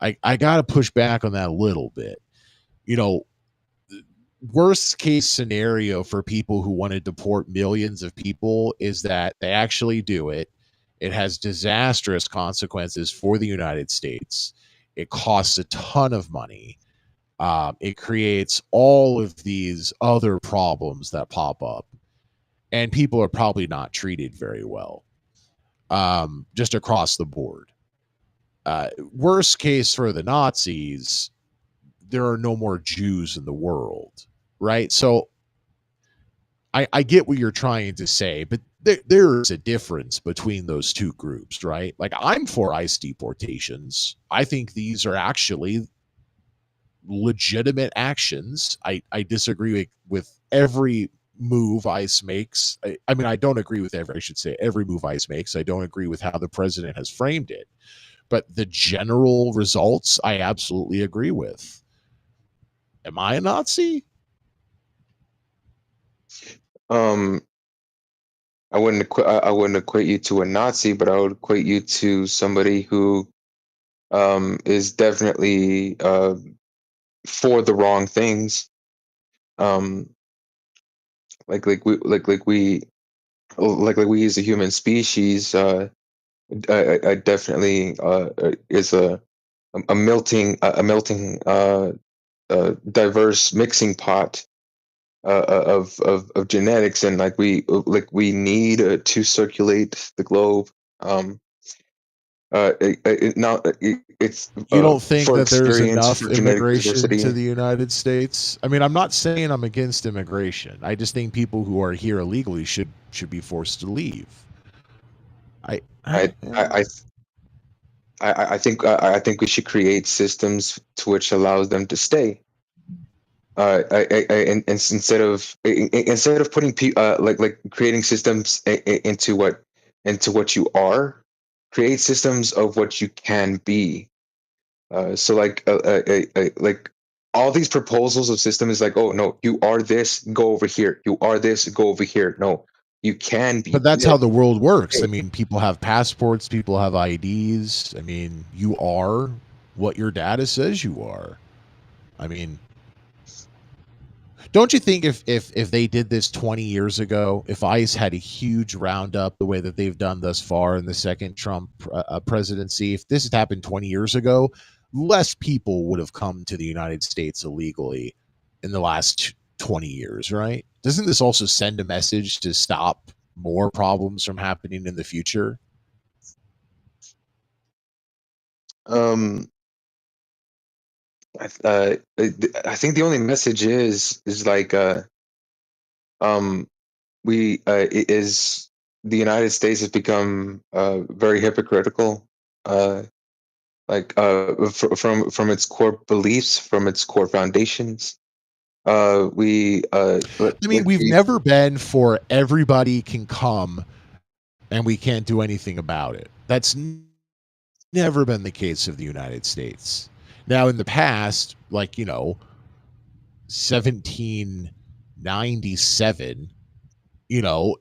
I got to push back on that a little bit. You know, worst case scenario for people who want to deport millions of people is that they actually do it. It has disastrous consequences for the United States. It costs a ton of money. It creates all of these other problems that pop up, and people are probably not treated very well, just across the board. Worst case for the Nazis, there are no more Jews in the world, right? So I get what you're trying to say, but there's a difference between those two groups, right? Like, I'm for ICE deportations. I think these are actually legitimate actions. I disagree with every move ICE makes. I mean, I don't agree with every, I should say, every move ICE makes. I don't agree with how the president has framed it, but the general results I absolutely agree with. Am I a Nazi? um I wouldn't equate you to a Nazi, but I would equate you to somebody who is definitely for the wrong things. um like we as a human species, I definitely is a diverse mixing pot of genetics, and like we need to circulate the globe. um it's You don't think for that there's experience, enough for genetic immigration to diversity. the United States? I mean, I'm not saying I'm against immigration. I just think people who are here illegally should be forced to leave. I I Yeah. I I think we should create systems to which allows them to stay. And instead of putting like creating systems into what you are, create systems of what you can be. So like all these proposals of system is like, oh no, you are this, go over here. You are this, go over here. No, you can be But that's this. how the world works. I Okay. mean, people have passports, people have IDs. I mean, you are what your data says you are. I mean, don't you think if they did this 20 years ago, if ICE had a huge roundup the way that they've done thus far in the second Trump presidency, if this had happened 20 years ago, less people would have come to the United States illegally in the last 20 years, right? Doesn't this also send a message to stop more problems from happening in the future? Um, I think the only message is like um we is the United States has become very hypocritical, uh from its core beliefs, from its core foundations. We I mean, we've we never been for everybody can come and we can't do anything about it. That's never been the case of the United States. Now, in the past, like, 1797,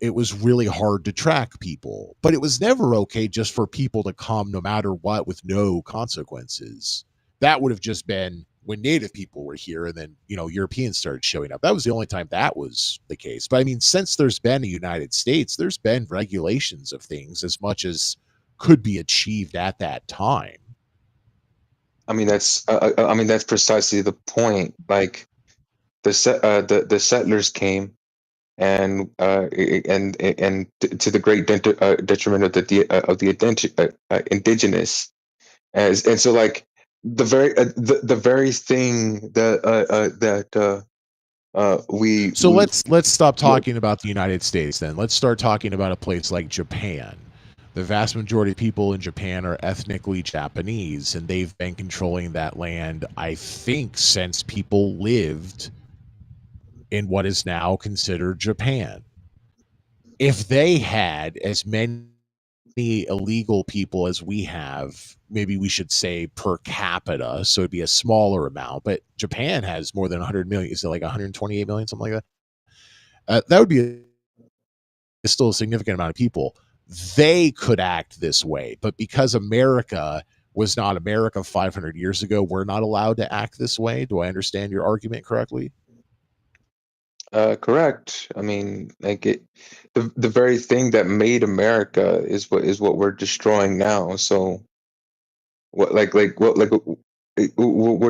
it was really hard to track people, but it was never okay just for people to come no matter what with no consequences. That would have just been when native people were here and then, Europeans started showing up. That was the only time that was the case. But I mean, since there's been a United States, there's been regulations of things as much as could be achieved at that time. I mean that's precisely the point. Like the settlers came and to the great detriment of the indigenous, and so like the very thing that So we let's stop yeah, talking about the United States then. Let's start talking about a place like Japan. The vast majority of people in Japan are ethnically Japanese, and they've been controlling that land, I think, since people lived in what is now considered Japan. If they had as many illegal people as we have, maybe we should say per capita, so it'd be a smaller amount, but Japan has more than 100 million. Is it like 128 million, something like that? That would be still a significant amount of people. They could act this way, but because America was not America 500 years ago, we're not allowed to act this way. Do I understand your argument correctly? correct. I mean, like the very thing that made America is what we're destroying now. So we're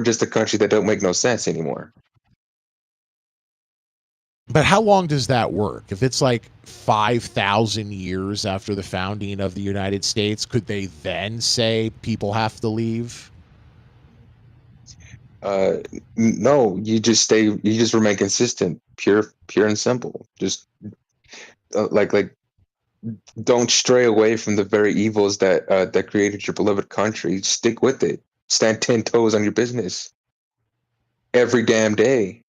just a country that don't make no sense anymore. But how long does that work? If it's like 5,000 years after the founding of the United States, could they then say people have to leave? No, you just remain consistent, pure and simple. Just like don't stray away from the very evils that created your beloved country. Stick with it. Stand 10 toes on your business every damn day.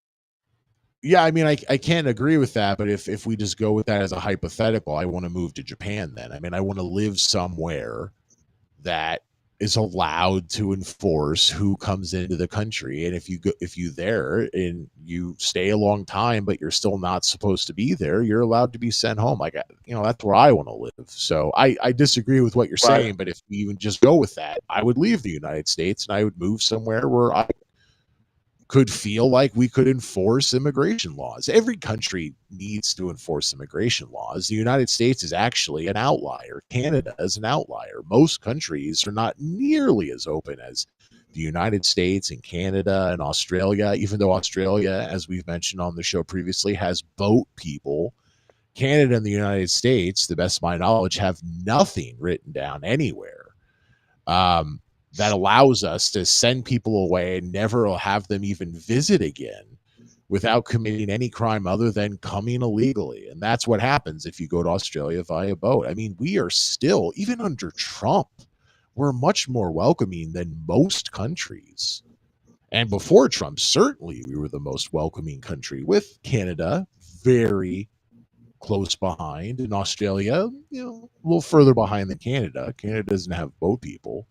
Yeah, I mean, I can't agree with that, but if we just go with that as a hypothetical, I want to move to Japan then. I mean, I want to live somewhere that is allowed to enforce who comes into the country. And if you there and you stay a long time but you're still not supposed to be there, you're allowed to be sent home. Like, that's where I want to live. So I disagree with what you're But saying, but if we even just go with that, I would leave the United States and I would move somewhere where I could feel like we could enforce immigration laws. Every country needs to enforce immigration laws. The United States is actually an outlier. Canada is an outlier. Most countries are not nearly as open as the United States and Canada and Australia, even though Australia, as we've mentioned on the show previously, has boat people. Canada and the United States, the best of my knowledge, have nothing written down anywhere. That allows us to send people away and never have them even visit again without committing any crime other than coming illegally. And that's what happens if you go to Australia via boat. I mean, we are still, even under Trump, we're much more welcoming than most countries. And before Trump, certainly we were the most welcoming country, with Canada very close behind, and Australia, a little further behind than Canada. Canada doesn't have boat people.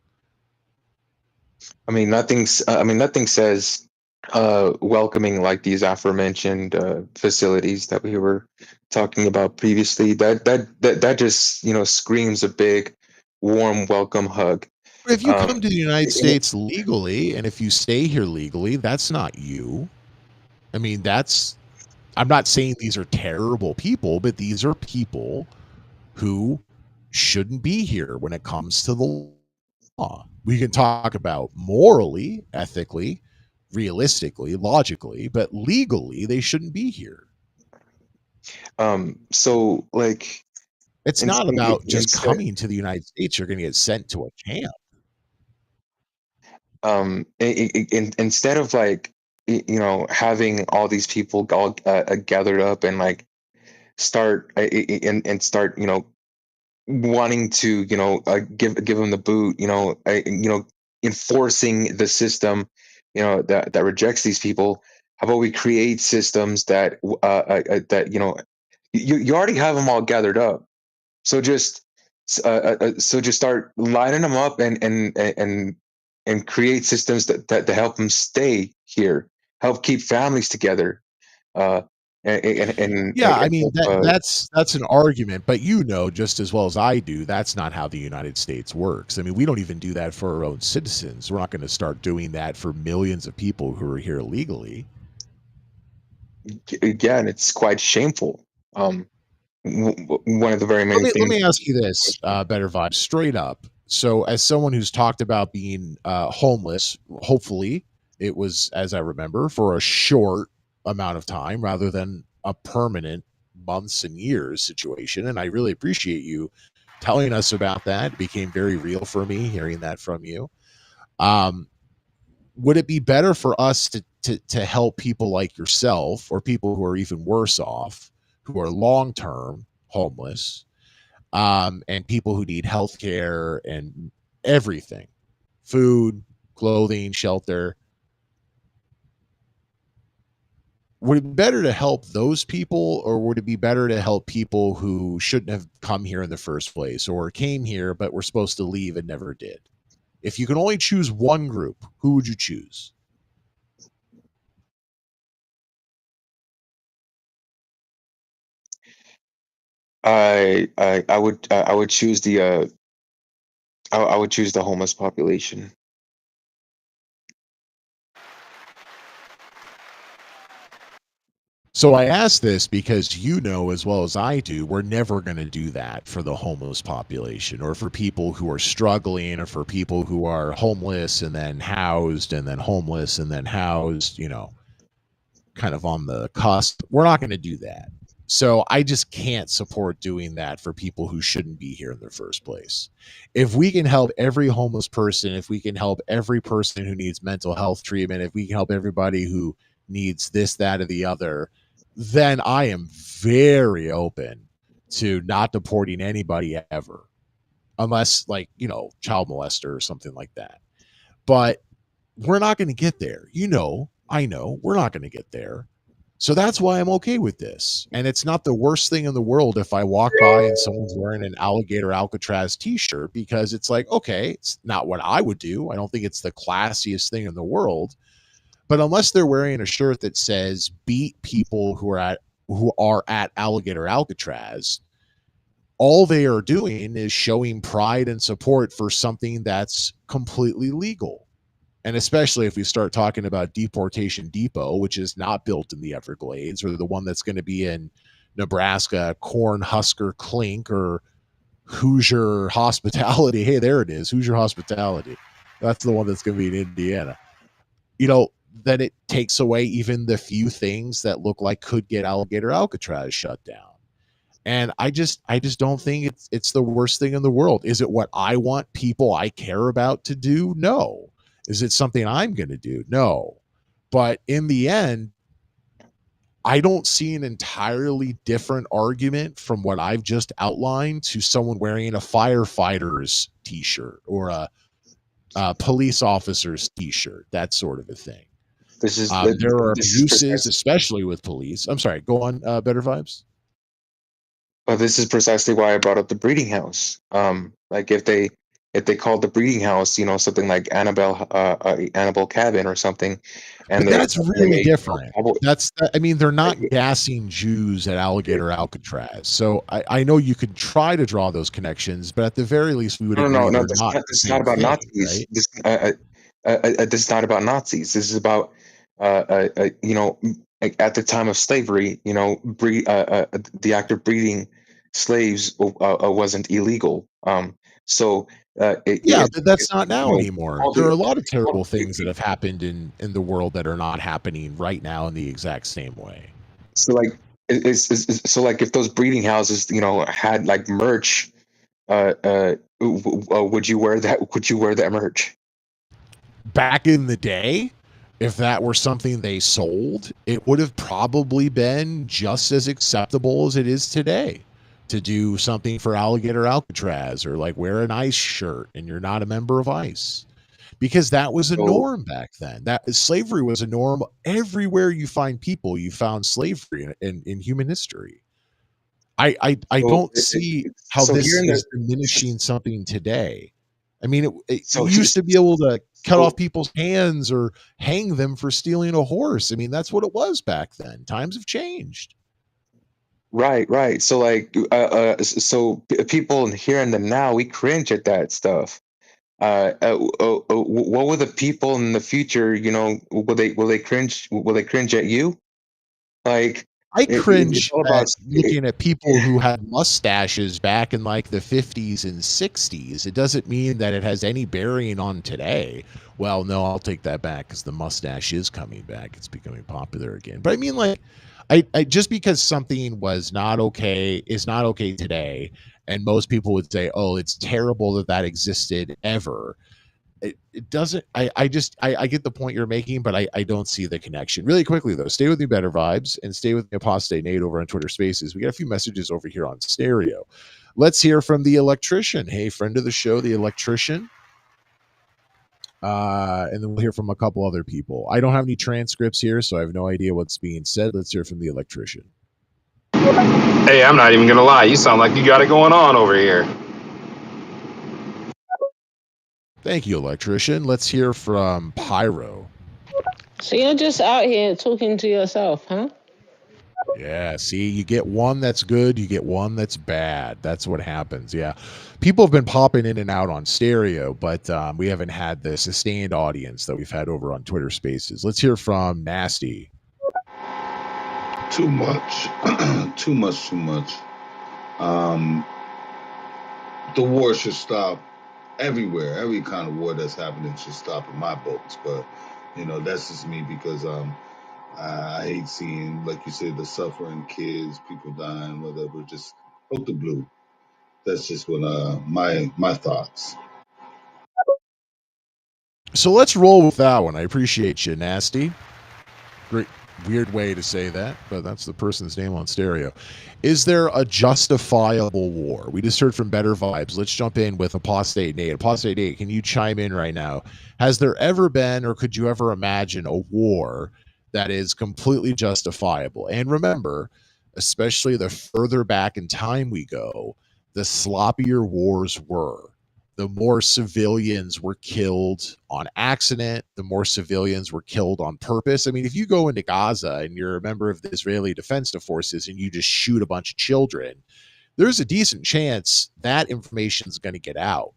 nothing says welcoming like these aforementioned facilities that we were talking about previously. That just screams a big, warm welcome hug. But if you Um, come to the United it- States legally, and if you stay here legally, that's not you. I mean, I'm not saying these are terrible people, but these are people who shouldn't be here when it comes to the law. We can talk about morally, ethically, realistically, logically, but legally, they shouldn't be here. so like It's in, not in, about just instead coming to the United States, you're going to get sent to a camp. instead of like having all these people all gathered up and like start and start wanting to give them the boot, enforcing the system that rejects these people. How about we create systems that that you already have them all gathered up, so just start lining them up and create systems that help them stay here, help keep families together, uh, Yeah, I mean help, that's an argument, but you know just as well as I do, that's not how the United States works. I mean, we don't even do that for our own citizens. We're not going to start doing that for millions of people who are here illegally. yeah, and it's quite shameful. One of the very Let many me let things. me ask you this, Better Vibes, straight up. So, as someone who's talked about being homeless, hopefully it was, as I remember, for a short amount of time rather than a permanent months and years situation. And I really appreciate you telling us about that. It became very real for me hearing that from you. Um, would it be better for us to help people like yourself or people who are even worse off, who are long term homeless, and people who need health care and everything, food, clothing, shelter? Would it be better to help those people, or would it be better to help people who shouldn't have come here in the first place, or came here but were supposed to leave and never did? If you can only choose one group, who would you choose? I would choose I would choose the homeless population. So I ask this because you know as well as I do, we're never going to do that for the homeless population or for people who are struggling or for people who are homeless and then housed and then homeless and then housed, kind of on the cusp. We're not going to do that. So I just can't support doing that for people who shouldn't be here in the first place. If we can help every homeless person, if we can help every person who needs mental health treatment, if we can help everybody who needs this, that, or the other, then I am very open to not deporting anybody ever, unless like, child molester or something like that. But we're not going to get there. I know we're not going to get there. So that's why I'm okay with this. And it's not the worst thing in the world if I walk by and someone's wearing an alligator Alcatraz t-shirt, because it's like, okay, it's not what I would do. I don't think it's the classiest thing in the world. But unless they're wearing a shirt that says beat people who are at alligator Alcatraz, all they are doing is showing pride and support for something that's completely legal. And especially if we start talking about Deportation Depot, which is not built in the Everglades, or the one that's going to be in Nebraska, Cornhusker Clink, or Hoosier Hospitality. Hey, there it is, Hoosier Hospitality. That's the one that's going to be in Indiana. Then it takes away even the few things that look like could get alligator Alcatraz shut down. And I just don't think it's the worst thing in the world. Is it what I want people I care about to do? No. Is it something I'm going to do? No. But in the end, I don't see an entirely different argument from what I've just outlined to someone wearing a firefighter's t-shirt or a police officer's t-shirt, that sort of a thing. There are abuses, especially with police. I'm sorry, go on, Better Vibes. But this is precisely why I brought up the breeding house. Like if they called the breeding house, something like Annabelle Cabin or something, But and that's they really made different. I mean, they're not gassing Jews at Alligator Alcatraz. So I know you could try to draw those connections, but at the very least, we would no, agree no, no. they're not the This is not same about thing, Nazis. right? This is not about Nazis. This is about like at the time of slavery, the act of breeding slaves wasn't illegal. So Yeah, but that's not now anymore. all There are the a lot of terrible things that have happened in the world that are not happening right now in the exact same way. so like so like if those breeding houses had like merch, would you wear that? Would you wear that merch? back in the day, if that were something they sold, it would have probably been just as acceptable as it is today to do something for Alligator Alcatraz, or like wear an ICE shirt and you're not a member of ICE, because that was a So norm back then. That slavery was a norm everywhere. You find people, you found slavery in human history. I so don't see how so here this in the is diminishing something today. I mean, you so used to be able to cut off so people's hands or hang them for stealing a horse. I mean, that's what it was back then. Times have changed. right. So like people here in the now, we cringe at that stuff. What will the people in the future, will they cringe? Will they cringe at you? Like I it's cringe all about at looking at people who had mustaches back in like the 50s and 60s. It doesn't mean that it has any bearing on today. Well, no, I'll take that back because the mustache is coming back. It's becoming popular again. But I mean, like, I just because something was not okay is not okay today, and most people would say, "Oh, it's terrible that that existed ever." It doesn't. I get the point you're making, but I don't see the connection. Really quickly though, stay with me, Better Vibes, and stay with me, Apostate Nate, over on Twitter Spaces. We got a few messages over here on stereo. Let's hear from the electrician. Hey, friend of the show, the electrician. And then we'll hear from a couple other people. I don't have any transcripts here, so I have no idea what's being said. Let's hear from the electrician. Hey, I'm not even gonna lie. You sound like you got it going on over here. Thank you, electrician. Let's hear from Pyro. So you're just out here talking to yourself, huh? Yeah, see, you get one that's good, you get one that's bad. That's what happens. Yeah. People have been popping in and out on stereo, but we haven't had the sustained audience that we've had over on Twitter Spaces. Let's hear from Nasty. Too much. Too much. The war should stop everywhere. Every kind of war that's happening should stop in my books. But, that's just me because I hate seeing, like you said, the suffering kids, people dying, whatever, just out the blue. That's just what my thoughts. So let's roll with that one. I appreciate you, Nasty. Great, weird way to say that, but that's the person's name on stereo. Is there a justifiable war? We just heard from Better Vibes. Let's jump in with Apostate Nate. Apostate Nate, can you chime in right now? Has there ever been, or could you ever imagine, a war that is completely justifiable? And remember, especially the further back in time we go, the sloppier wars were. The more civilians were killed on accident, the more civilians were killed on purpose. I mean, if you go into Gaza and you're a member of the Israeli Defense Forces and you just shoot a bunch of children, there's a decent chance that information is going to get out.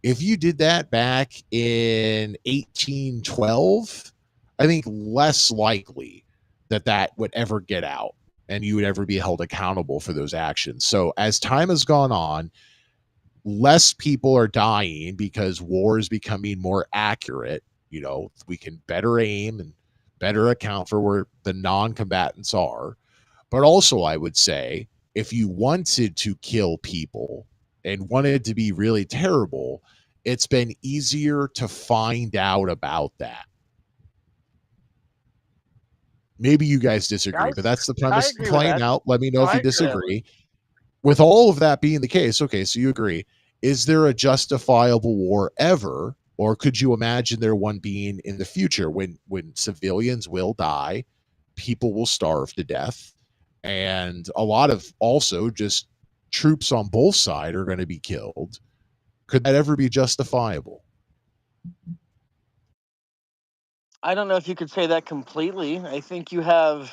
If you did that back in 1812, I think less likely that that would ever get out and you would ever be held accountable for those actions. So as time has gone on, less people are dying because war is becoming more accurate. We can better aim and better account for where the non-combatants are. But also, I would say, if you wanted to kill people and wanted to be really terrible, it's been easier to find out about that. Maybe you guys disagree, but that's the premise. Playing out. Let me know if you disagree. With all of that being the case, okay, so you agree. Is there a justifiable war ever, or could you imagine there one being in the future when civilians will die, people will starve to death, and a lot of also just troops on both sides are going to be killed? Could that ever be justifiable? I don't know if you could say that completely. I think you have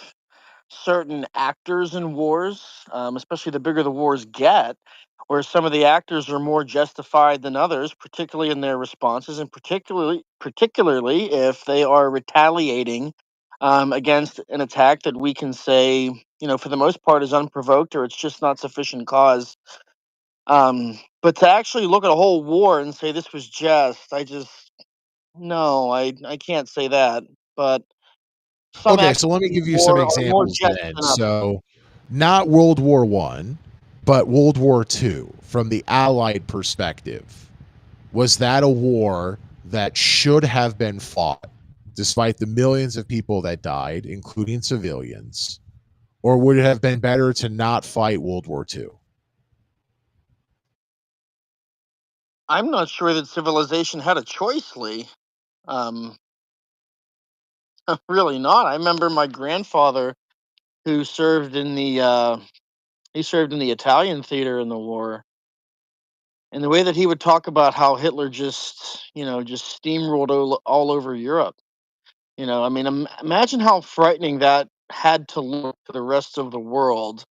certain actors in wars, especially the bigger the wars get, where some of the actors are more justified than others, particularly in their responses, and particularly if they are retaliating against an attack that we can say, for the most part, is unprovoked or it's just not sufficient cause. But to actually look at a whole war and say this was just, no, I can't say that. But some Okay, actors so let me in give you some war are more examples just then. than others. So, not World War One, but World War II from the Allied perspective. Was that a war that should have been fought despite the millions of people that died, including civilians? Or would it have been better to not fight World War II? I'm not sure that civilization had a choice, Lee. Um, really not. I remember my grandfather, who served in the Italian theater in the war, and the way that he would talk about how Hitler just steamrolled all over Europe. I mean, imagine how frightening that had to look to the rest of the world,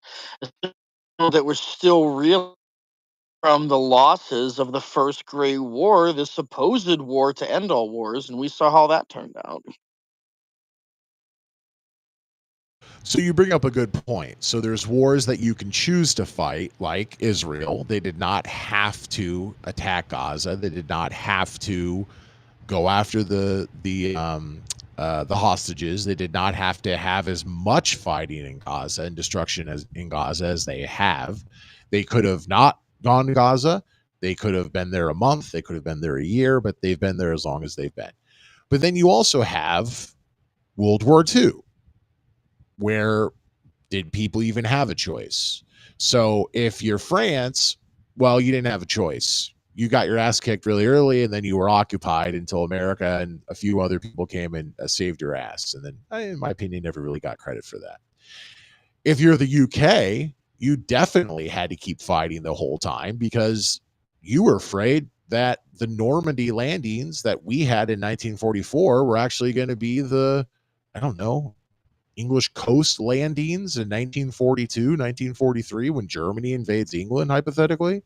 that we're still reeling from the losses of the First Great War, the supposed war to end all wars, and we saw how that turned out. So you bring up a good point. So there's wars that you can choose to fight, like Israel. They did not have to attack Gaza. They did not have to go after the hostages. They did not have to have as much fighting in Gaza and destruction as in Gaza as they have. They could have not gone to Gaza. They could have been there a month. They could have been there a year, but they've been there as long as they've been. But then you also have World War II, where did people even have a choice? So if you're France, well, you didn't have a choice. You got your ass kicked really early, and then you were occupied until America and a few other people came and saved your ass. And then, in my opinion, never really got credit for that. If you're the UK, you definitely had to keep fighting the whole time because you were afraid that the Normandy landings that we had in 1944 were actually going to be I don't know, English coast landings in 1942, 1943, when Germany invades England, hypothetically.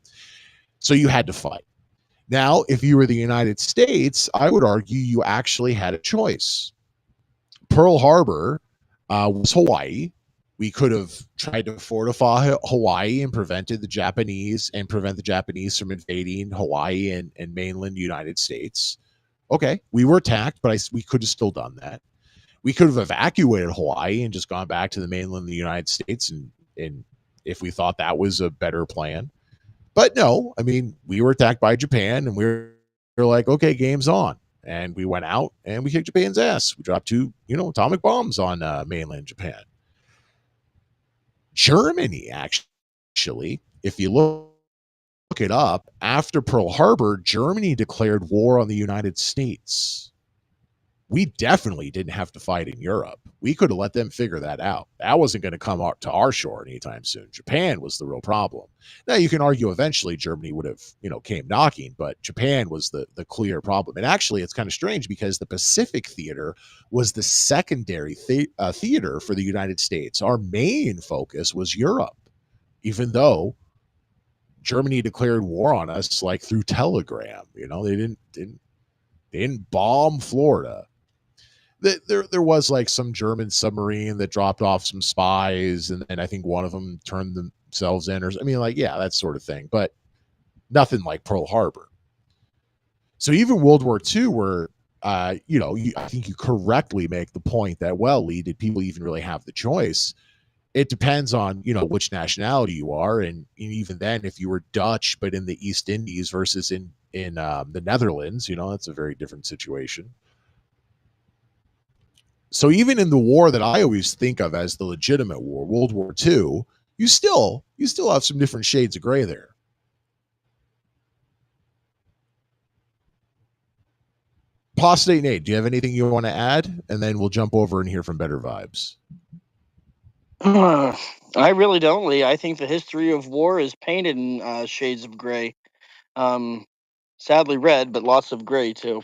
So you had to fight. Now, if you were the United States, I would argue you actually had a choice. Pearl Harbor was Hawaii. We could have tried to fortify Hawaii and prevent the Japanese from invading Hawaii and mainland United States. Okay, we were attacked, but we could have still done that. We could have evacuated Hawaii and just gone back to the mainland of the United States, and if we thought that was a better plan. But no, I mean, we were attacked by Japan, and we were like, okay, game's on. And we went out and we kicked Japan's ass. We dropped 2, atomic bombs on mainland Japan. Germany, actually, if you look it up, after Pearl Harbor, Germany declared war on the United States. We definitely didn't have to fight in Europe. We could have let them figure that out. That wasn't going to come out to our shore anytime soon. Japan was the real problem. Now you can argue eventually Germany would have, came knocking, but Japan was the clear problem. And actually, it's kind of strange because the Pacific theater was the secondary theater for the United States. Our main focus was Europe, even though Germany declared war on us like through telegram. They didn't bomb Florida. There was like some German submarine that dropped off some spies, and I think one of them turned themselves in, that sort of thing, but nothing like Pearl Harbor. So even World War II, where I think you correctly make the point that, well, Lee, did people even really have the choice? It depends on which nationality you are, and even then, if you were Dutch but in the East Indies versus in the Netherlands, that's a very different situation. So even in the war that I always think of as the legitimate war, World War II, you still have some different shades of gray there. Apostate Nate, do you have anything you want to add? And then we'll jump over and hear from Better Vibes. I really don't, Lee. I think the history of war is painted in shades of gray. Sadly red, but lots of gray too.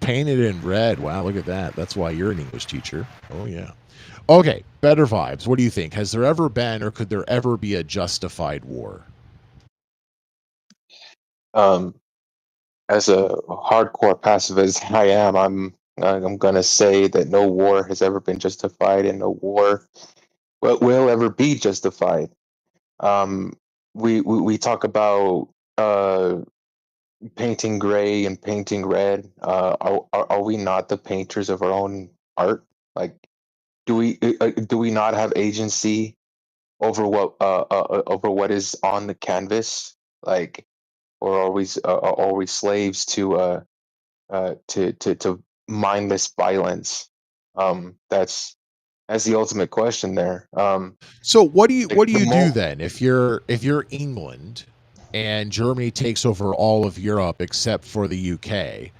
Painted in red. Wow, look at that. That's why you're an English teacher. Oh, yeah. Okay, Better Vibes. What do you think? Has there ever been or could there ever be a justified war? As a hardcore pacifist I am, I'm gonna say that no war has ever been justified, and no war will ever be justified. We talk about painting gray and painting red. Are we not the painters of our own art? Like, do we not have agency over what is on the canvas? Like, or are we slaves to mindless violence? That's the ultimate question there. So Like what do the you do mo then if you're England and Germany takes over all of Europe except for the UK?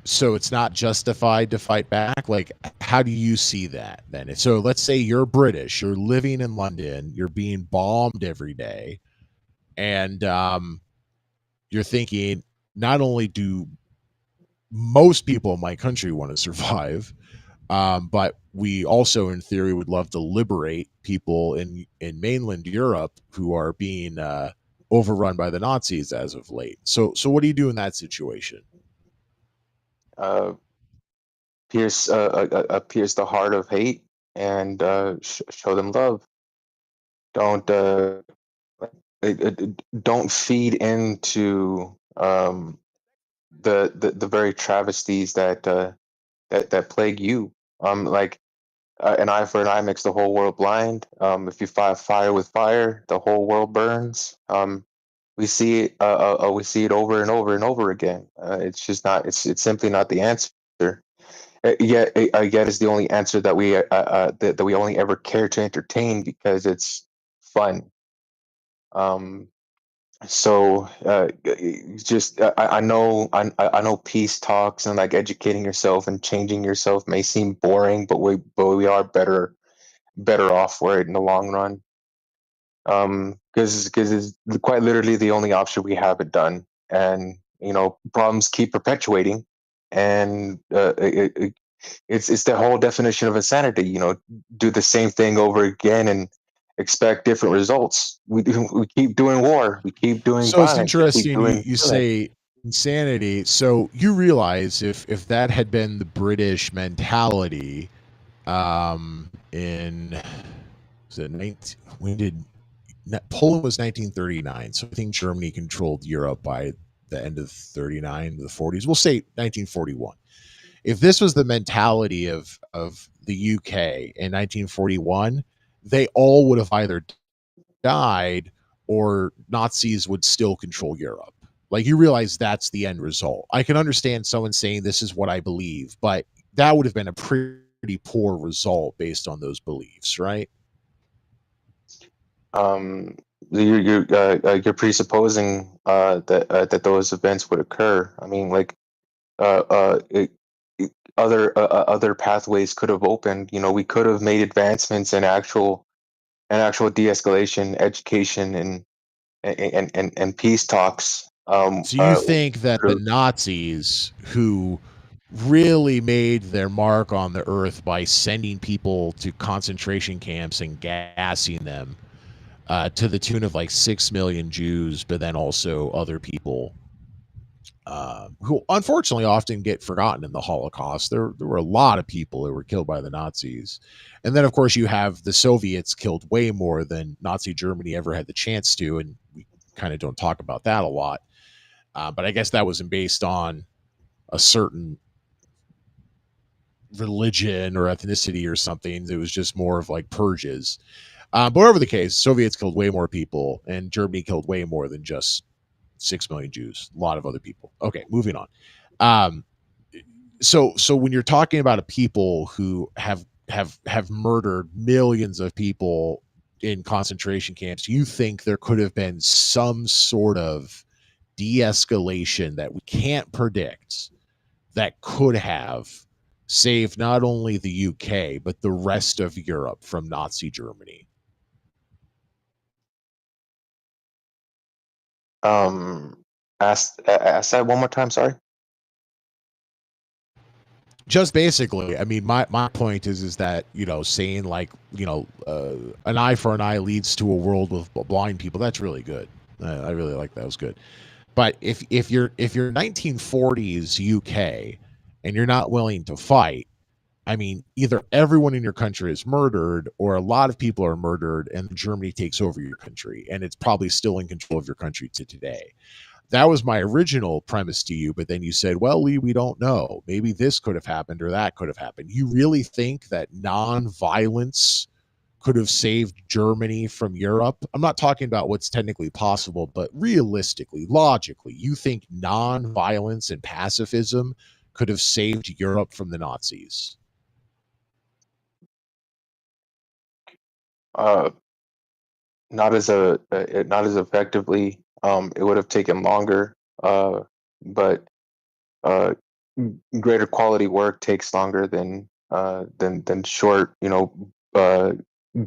So it's not justified to fight back. Like, how do you see that then? So let's say you're British, you're living in London, you're being bombed every day, and you're thinking, not only do most people in my country want to survive, but we also, in theory, would love to liberate people in mainland Europe who are being overrun by the Nazis as of late. So what do you do in that situation? uh, pierce the heart of hate and show them love. Don't don't feed into the very travesties that plague you. Like an eye for an eye makes the whole world blind. If you fight fire with fire, the whole world burns. We see it. We see it over and over and over again. It's just not. It's simply not the answer. Yet is the only answer that we only ever care to entertain because it's fun. Um, just I know peace talks and like educating yourself and changing yourself may seem boring, but we are better off for it in the long run. Because it's quite literally the only option we have it done, and problems keep perpetuating, and it's the whole definition of insanity. Do the same thing over again and expect different results. We keep doing war, we keep doing So it's violence, we keep interesting doing you killing. say insanity. So you realize if that had been the British mentality, in was it 19, when did Poland was 1939, so I think Germany controlled Europe by the end of 39 to the 40s. We'll say 1941. If this was the mentality of the UK in 1941, they all would have either died or Nazis would still control Europe. Like, you realize that's the end result. I can understand someone saying this is what I believe, but that would have been a pretty poor result based on those beliefs, right? Um, you're presupposing that those events would occur. I mean, like uh, uh, it, other pathways could have opened. We could have made advancements in actual de-escalation, education, and peace talks. So you think that the Could Nazis, who really made their mark on the earth by sending people to concentration camps and gassing them, to the tune of like 6 million Jews, but then also other people, who unfortunately often get forgotten in the Holocaust. There were a lot of people who were killed by the Nazis. And then, of course, you have the Soviets killed way more than Nazi Germany ever had the chance to. And we kind of don't talk about that a lot. But I guess that was based on a certain religion or ethnicity or something. It was just more of like purges. But whatever the case, Soviets killed way more people, and Germany killed way more than just 6 million Jews. A lot of other people. Okay, moving on. Um, so when you're talking about a people who have murdered millions of people in concentration camps, you think there could have been some sort of de-escalation that we can't predict that could have saved not only the UK but the rest of Europe from Nazi Germany. ask that one more time. Sorry. Just basically, I mean, my point is that, saying like, an eye for an eye leads to a world with blind people, that's really good. I really like that. It was good. But if you're 1940s UK and you're not willing to fight, I mean, either everyone in your country is murdered or a lot of people are murdered and Germany takes over your country, and it's probably still in control of your country to today. That was my original premise to you, but then you said, well, Lee, we don't know. Maybe this could have happened or that could have happened. You really think that non-violence could have saved Germany from Europe? I'm not talking about what's technically possible, but realistically, logically, you think non-violence and pacifism could have saved Europe from the Nazis? Uh, not as effectively. It would have taken longer. But uh, greater quality work takes longer than short,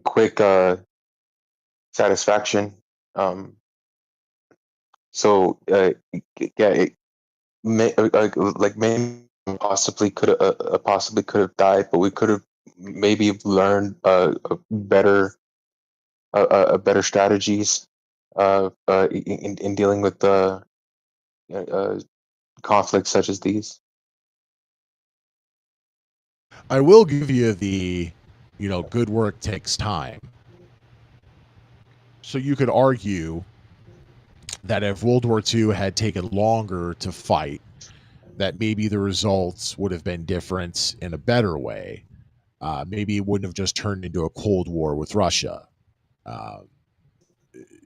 quick satisfaction. Um, so yeah, like maybe possibly could have died, but we could have maybe learned better strategies in dealing with the uh, conflicts such as these. I will give you the, good work takes time. So you could argue that if World War II had taken longer to fight, that maybe the results would have been different in a better way. Maybe it wouldn't have just turned into a Cold War with Russia. Uh,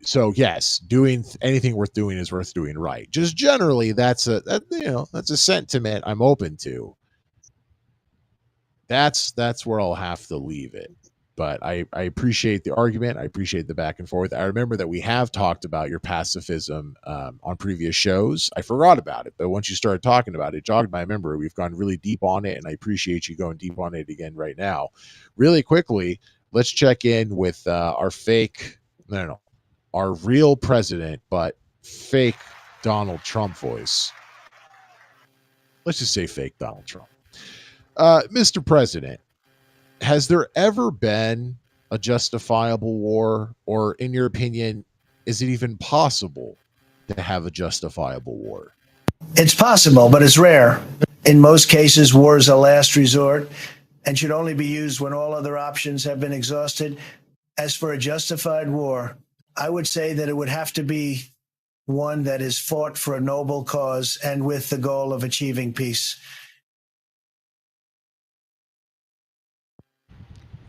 so yes, doing anything worth doing is worth doing right. Just generally, that's a sentiment I'm open to. That's where I'll have to leave it. But I appreciate the argument. I appreciate the back and forth. I remember that we have talked about your pacifism on previous shows. I forgot about it, but once you started talking about it, it jogged my memory. We've gone really deep on it, and I appreciate you going deep on it again right now. Really quickly, let's check in with our our real president, but fake Donald Trump voice. Let's just say fake Donald Trump. Mr. President, has there ever been a justifiable war, or in your opinion, is it even possible to have a justifiable war? It's possible, but it's rare. In most cases, war is a last resort and should only be used when all other options have been exhausted. As for a justified war, I would say that it would have to be one that is fought for a noble cause and with the goal of achieving peace.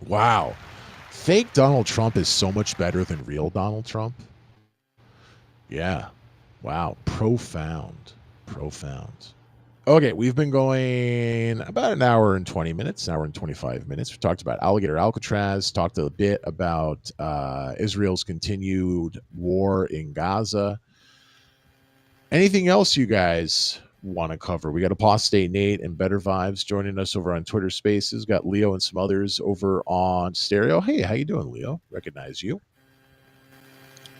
Wow. Fake Donald Trump is so much better than real Donald Trump. Yeah. Wow. Profound. Okay, we've been going about an hour and 20 minutes, an hour and 25 minutes. We talked about Alligator Alcatraz, talked a bit about Israel's continued war in Gaza. Anything else you guys want to cover? We got Apostate Nate and Better Vibes joining us over on Twitter Spaces. Got Leo and some others over on Stereo. Hey, how you doing, Leo? Recognize you.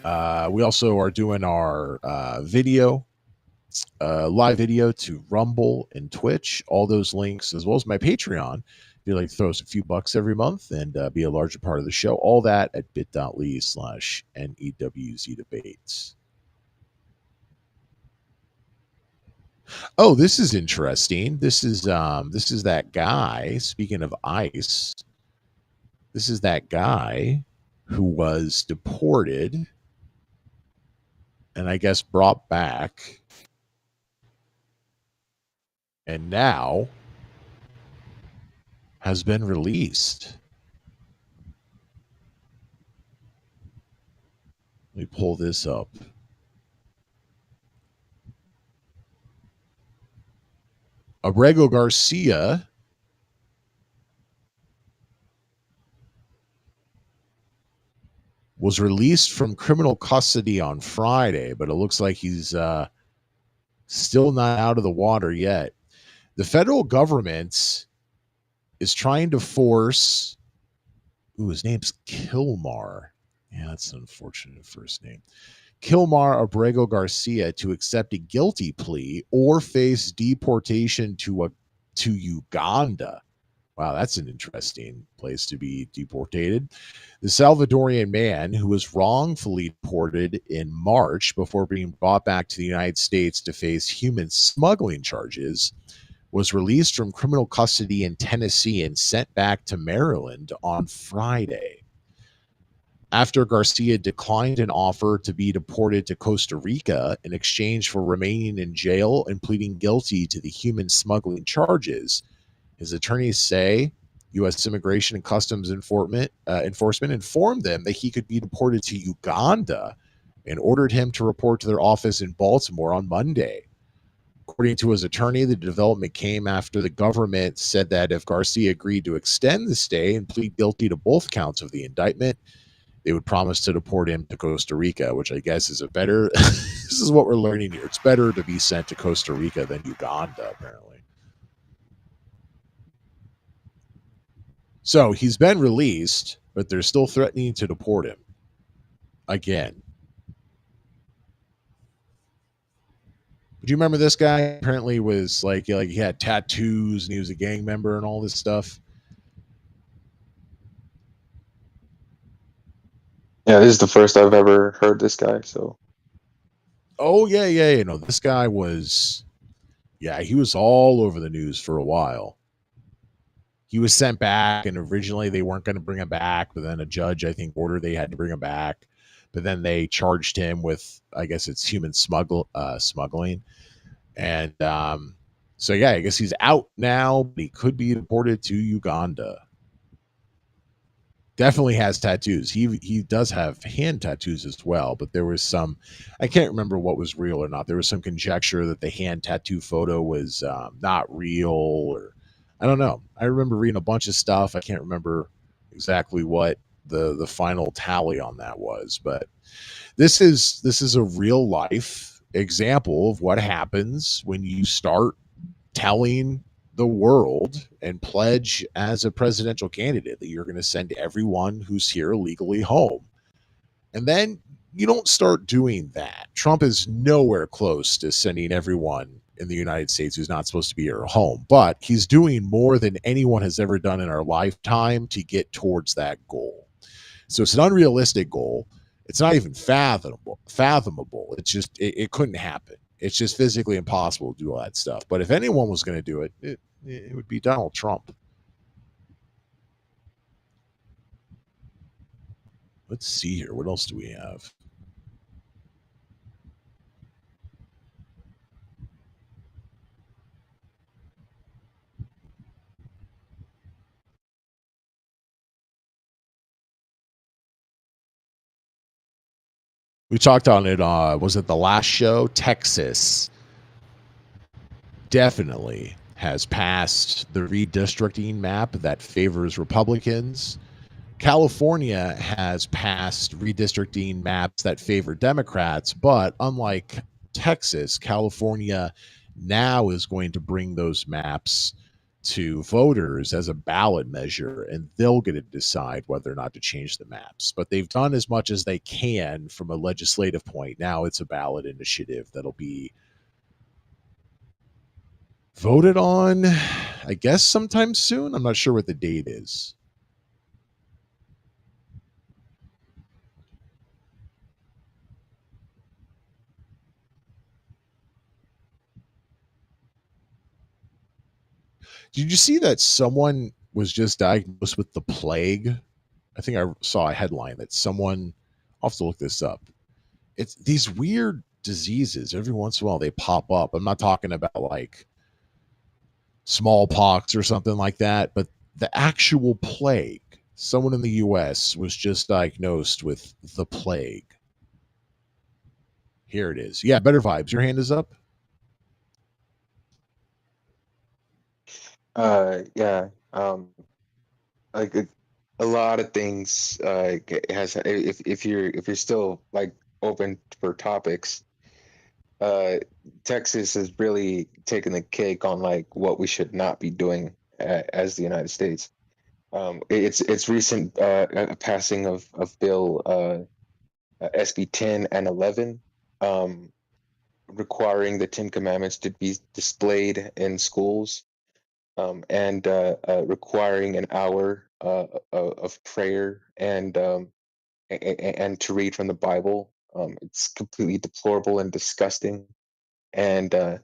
We also are doing our live video to Rumble and Twitch. All those links, as well as my Patreon. If you'd like to throw us a few bucks every month and be a larger part of the show, all that at bit.ly/NEWZ debates. Oh, this is interesting. This is that guy. Speaking of ICE, this is that guy who was deported and I guess brought back, and now has been released. Let me pull this up. Abrego Garcia was released from criminal custody on Friday, but it looks like he's still not out of the water yet. The federal government is trying to force, his name's Kilmar. Yeah, that's an unfortunate first name. Kilmar Abrego Garcia to accept a guilty plea or face deportation to Uganda. Wow, that's an interesting place to be deported. The Salvadorian man, who was wrongfully deported in March before being brought back to the United States to face human smuggling charges, was released from criminal custody in Tennessee and sent back to Maryland on Friday. After Garcia declined an offer to be deported to Costa Rica in exchange for remaining in jail and pleading guilty to the human smuggling charges, his attorneys say U.S. Immigration and Customs enforcement informed them that he could be deported to Uganda and ordered him to report to their office in Baltimore on Monday. According to his attorney, the development came after the government said that if Garcia agreed to extend the stay and plead guilty to both counts of the indictment, they would promise to deport him to Costa Rica, which I guess is a better. This is what we're learning here. It's better to be sent to Costa Rica than Uganda, apparently. So he's been released, but they're still threatening to deport him again. Do you remember this guy? Apparently, was like he had tattoos and he was a gang member and all this stuff. Yeah, this is the first I've ever heard this guy. So, Oh yeah. No, this guy was, yeah, he was all over the news for a while. He was sent back, and originally they weren't going to bring him back, but then a judge, I think, ordered they had to bring him back. But then they charged him with, I guess it's human smuggling, and so yeah, I guess he's out now, but he could be deported to Uganda. Definitely has tattoos. He does have hand tattoos as well, but there was some, I can't remember what was real or not. There was some conjecture that the hand tattoo photo was not real, or I don't know. I remember reading a bunch of stuff. I can't remember exactly what the final tally on that was, but this is a real life example of what happens when you start telling the world and pledge as a presidential candidate that you're going to send everyone who's here illegally home. And then you don't start doing that. Trump is nowhere close to sending everyone in the United States who's not supposed to be here home, but he's doing more than anyone has ever done in our lifetime to get towards that goal. So it's an unrealistic goal. It's not even fathomable. It's just, it couldn't happen. It's just physically impossible to do all that stuff. But if anyone was going to do it, it would be Donald Trump. Let's see here. What else do we have? We talked on it. Was it the last show? Texas definitely has passed the redistricting map that favors Republicans. California has passed redistricting maps that favor Democrats, but unlike Texas, California now is going to bring those maps to voters as a ballot measure, and they'll get to decide whether or not to change the maps. But they've done as much as they can from a legislative point. Now it's a ballot initiative that'll be voted on, I guess, sometime soon. I'm not sure what the date is. Did you see that someone was just diagnosed with the plague? I think I saw a headline that someone, I'll have to look this up. It's these weird diseases. Every once in a while they pop up. I'm not talking about like smallpox or something like that, but the actual plague. Someone in the US was just diagnosed with the plague. Here it is. Yeah, better vibes. Your hand is up. yeah, like a lot of things. Has if you're still like open for topics, Texas has really taken the cake on like what we should not be doing as the United States. It's recent passing of bill SB 10 and 11, requiring the Ten Commandments to be displayed in schools, and requiring an hour of prayer and to read from the Bible. It's completely deplorable and disgusting, and uh,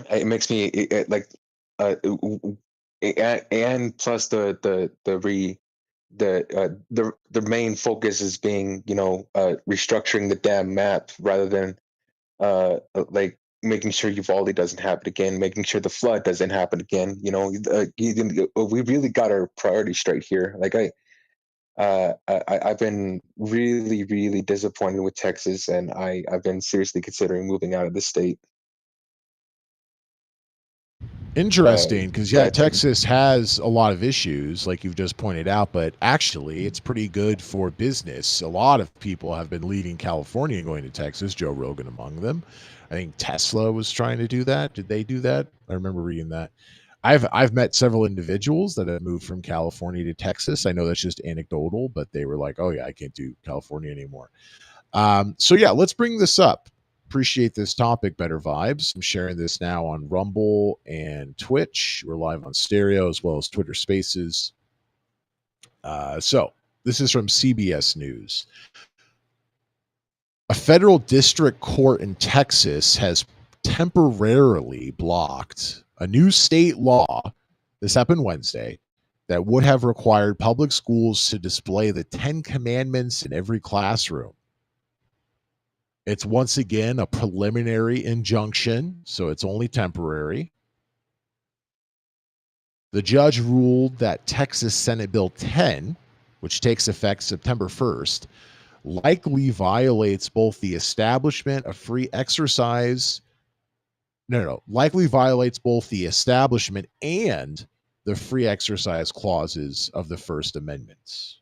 it makes me like and plus the main focus is being restructuring the damn map rather than like making sure Uvalde doesn't happen again, making sure the flood doesn't happen again. We really got our priorities straight here. Like I've been really, really disappointed with Texas, and I've been seriously considering moving out of the state. Interesting, because yeah, That Texas has a lot of issues, like you've just pointed out, but actually, it's pretty good for business. A lot of people have been leaving California and going to Texas. Joe Rogan among them. I think Tesla was trying to do that. Did they do that? I remember reading that. I've met several individuals that have moved from California to Texas. I know that's just anecdotal, but they were like, "Oh yeah, I can't do California anymore." So yeah, let's bring this up. Appreciate this topic, Better Vibes. I'm sharing this now on Rumble and Twitch. We're live on stereo as well as Twitter Spaces. So this is from CBS News. A federal district court in Texas has temporarily blocked a new state law. This happened Wednesday, that would have required public schools to display the 10 Commandments in every classroom. It's once again a preliminary injunction, so it's only temporary. The judge ruled that Texas Senate Bill 10, which takes effect September 1st, likely violates both the establishment of free exercise. Likely violates both the establishment and the free exercise clauses of the First Amendment.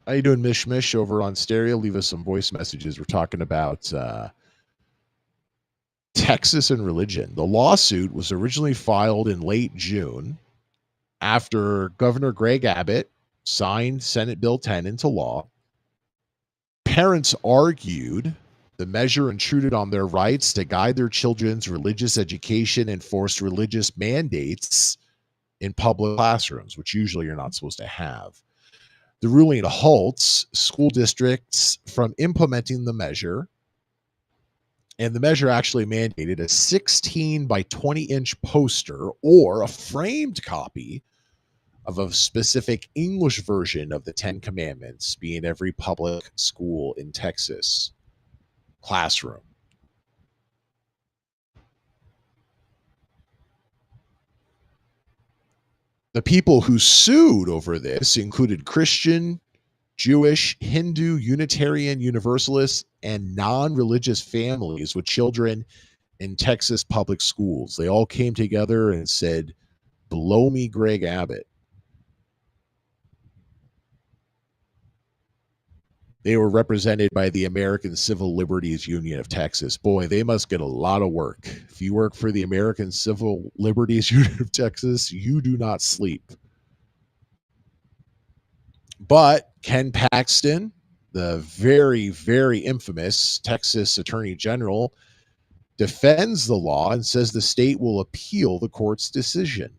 How you doing, Mish Mish, over on stereo? Leave us some voice messages. We're talking about Texas and religion. The lawsuit was originally filed in late June after Governor Greg Abbott signed Senate Bill 10 into law. Parents argued the measure intruded on their rights to guide their children's religious education and forced religious mandates in public classrooms, which usually you're not supposed to have. The ruling halts school districts from implementing the measure, and the measure actually mandated a 16 by 20-inch poster or a framed copy of a specific English version of the 10 Commandments be in every public school in Texas classroom. The people who sued over this included Christian, Jewish, Hindu, Unitarian, Universalist, and non-religious families with children in Texas public schools. They all came together and said, "Blow me, Greg Abbott." They were represented by the American Civil Liberties Union of Texas. Boy, they must get a lot of work. If you work for the American Civil Liberties Union of Texas, you do not sleep. But Ken Paxton, the very, very infamous Texas Attorney General, defends the law and says the state will appeal the court's decision.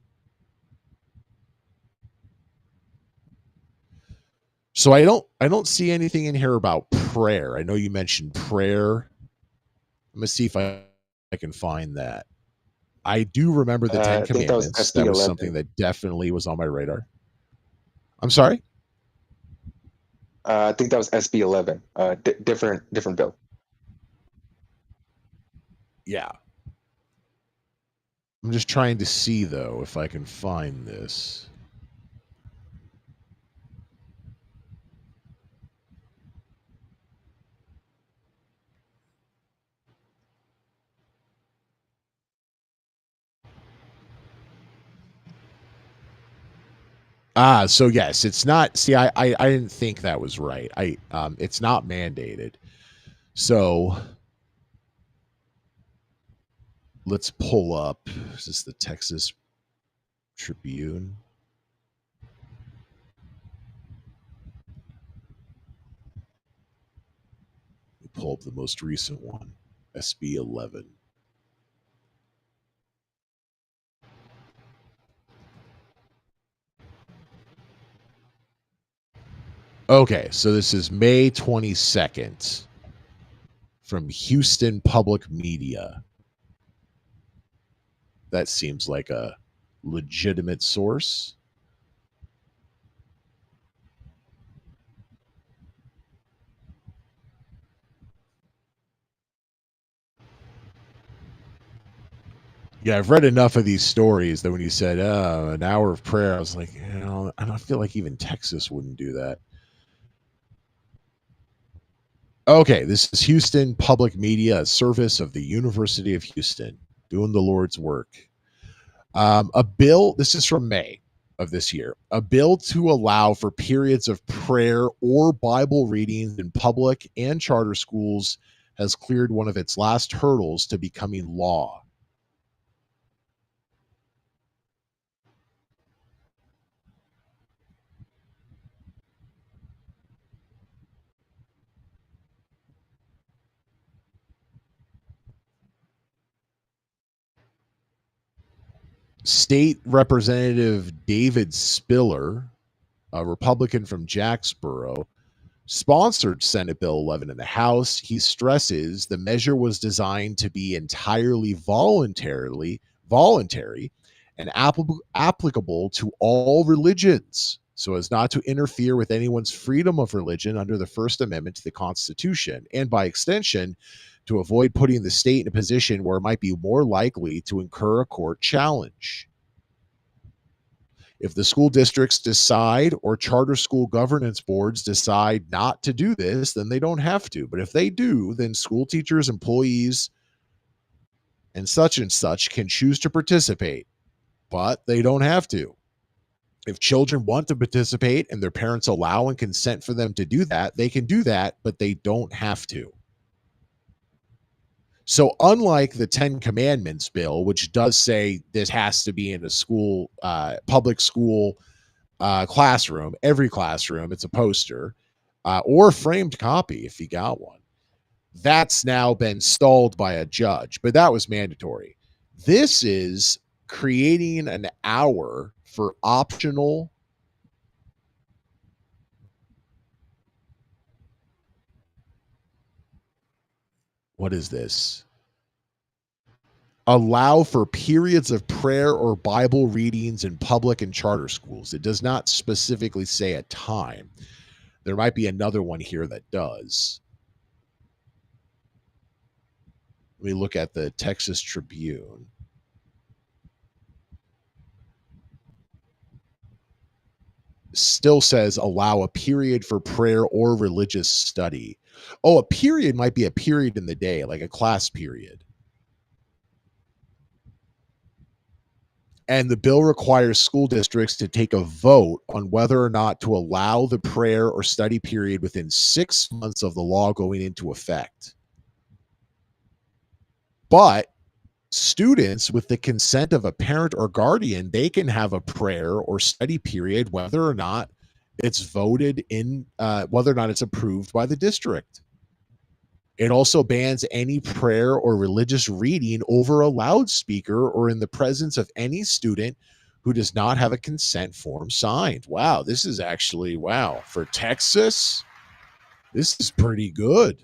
So I don't see anything in here about prayer. I know you mentioned prayer. Let me see if I can find that. I do remember the Ten I think that was Commandments. SB That was 11. something that definitely was on my radar. I'm sorry? I think that was SB 11. Different bill. Yeah. I'm just trying to see, though, if I can find this. So yes, it's not. See, I didn't think that was right. It's not mandated. So let's pull up. Is this the Texas Tribune? Pull up the most recent one, SB 11. Okay, so this is May 22nd from Houston Public Media. That seems like a legitimate source. Yeah, I've read enough of these stories that when you said an hour of prayer, I was like, I don't feel like even Texas wouldn't do that. Okay, this is Houston Public Media, a service of the University of Houston, doing the Lord's work. A bill, this is from May of this year, a bill to allow for periods of prayer or Bible readings in public and charter schools has cleared one of its last hurdles to becoming law. State Representative David Spiller, a Republican from Jacksboro, sponsored Senate Bill 11 in the House. He stresses the measure was designed to be entirely voluntary and applicable to all religions so as not to interfere with anyone's freedom of religion under the First Amendment to the Constitution, and by extension, to avoid putting the state in a position where it might be more likely to incur a court challenge. If the school districts decide or charter school governance boards decide not to do this, then they don't have to. But if they do, then school teachers, employees, and such can choose to participate, but they don't have to. If children want to participate and their parents allow and consent for them to do that, they can do that, but they don't have to. So unlike the 10 Commandments bill, which does say this has to be in a school, public school classroom, every classroom, it's a poster or a framed copy if you got one. That's now been stalled by a judge, but that was mandatory. This is creating an hour for optional. What is this? Allow for periods of prayer or Bible readings in public and charter schools. It does not specifically say a time. There might be another one here that does. Let me look at the Texas Tribune. Still says allow a period for prayer or religious study. Oh, a period might be a period in the day, like a class period. And the bill requires school districts to take a vote on whether or not to allow the prayer or study period within 6 months of the law going into effect. But students, with the consent of a parent or guardian, they can have a prayer or study period whether or not it's voted in, whether or not it's approved by the district. It also bans any prayer or religious reading over a loudspeaker or in the presence of any student who does not have a consent form signed. Wow, this is actually, wow, for Texas, this is pretty good.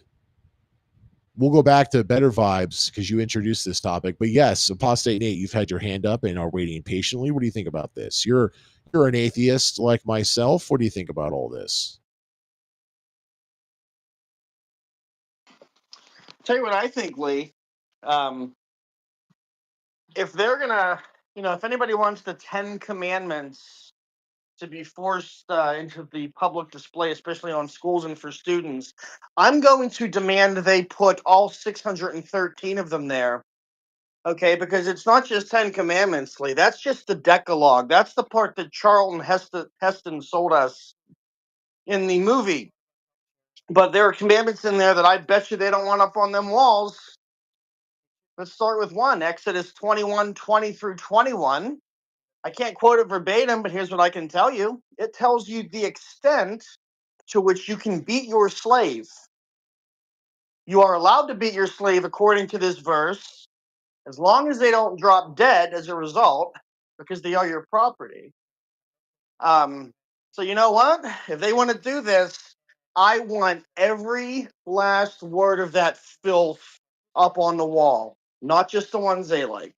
We'll go back to better vibes because you introduced this topic. But yes, Apostate Nate, you've had your hand up and are waiting patiently. What do you think about this? You're an atheist like myself. What do you think about all this? Tell you what I think, Lee. If they're gonna, if anybody wants the 10 Commandments to be forced into the public display, especially on schools and for students, I'm going to demand they put all 613 of them there. Okay, because it's not just 10 Commandments, Lee. That's just the Decalogue. That's the part that Charlton Heston sold us in the movie. But there are commandments in there that I bet you they don't want up on them walls. Let's start with one, Exodus 21:20 through 21. I can't quote it verbatim, but here's what I can tell you. It tells you the extent to which you can beat your slave. You are allowed to beat your slave according to this verse, as long as they don't drop dead as a result, because they are your property. So you know what? If they want to do this, I want every last word of that filth up on the wall, not just the ones they like.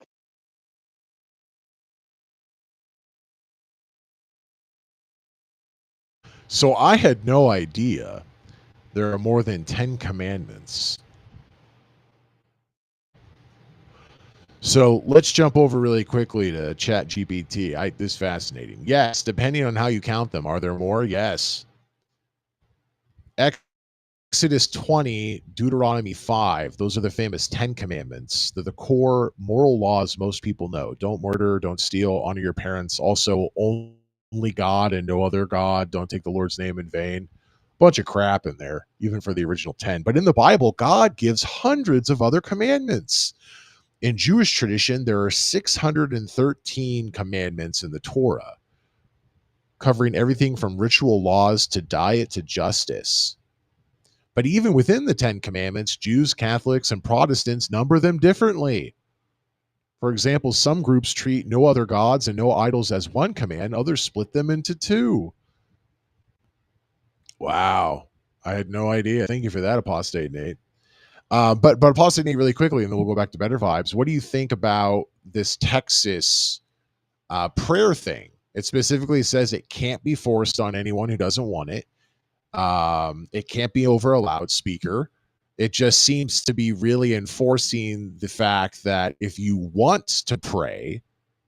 So I had no idea there are more than 10 commandments. So let's jump over really quickly to Chat GPT. This is fascinating. Yes, depending on how you count them. Are there more? Yes. Exodus 20, Deuteronomy 5. Those are the famous 10 commandments. They're the core moral laws most people know. Don't murder, don't steal, honor your parents. Also, only God and no other God. Don't take the Lord's name in vain. Bunch of crap in there, even for the original 10. But in the Bible, God gives hundreds of other commandments. In Jewish tradition, there are 613 commandments in the Torah, covering everything from ritual laws to diet to justice. But even within the 10 commandments, Jews, Catholics, and Protestants number them differently. For example, some groups treat no other gods and no idols as one command, others split them into two. Wow. I had no idea. Thank you for that, Apostate Nate. But Apostate Nate, really quickly, and then we'll go back to Better Vibes. What do you think about this Texas prayer thing? It specifically says it can't be forced on anyone who doesn't want it. It can't be over a loudspeaker. It just seems to be really enforcing the fact that if you want to pray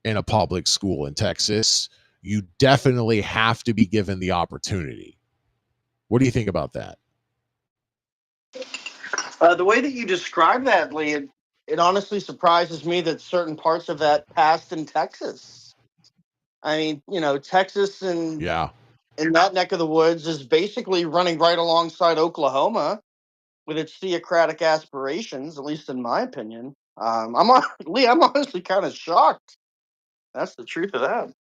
in a public school in Texas, you definitely have to be given the opportunity. What do you think about that? The way that you describe that, Lee, it honestly surprises me that certain parts of that passed in Texas. I mean, Texas and Yeah. in that neck of the woods is basically running right alongside Oklahoma with its theocratic aspirations, at least in my opinion. Lee, I'm honestly kind of shocked. That's the truth of that.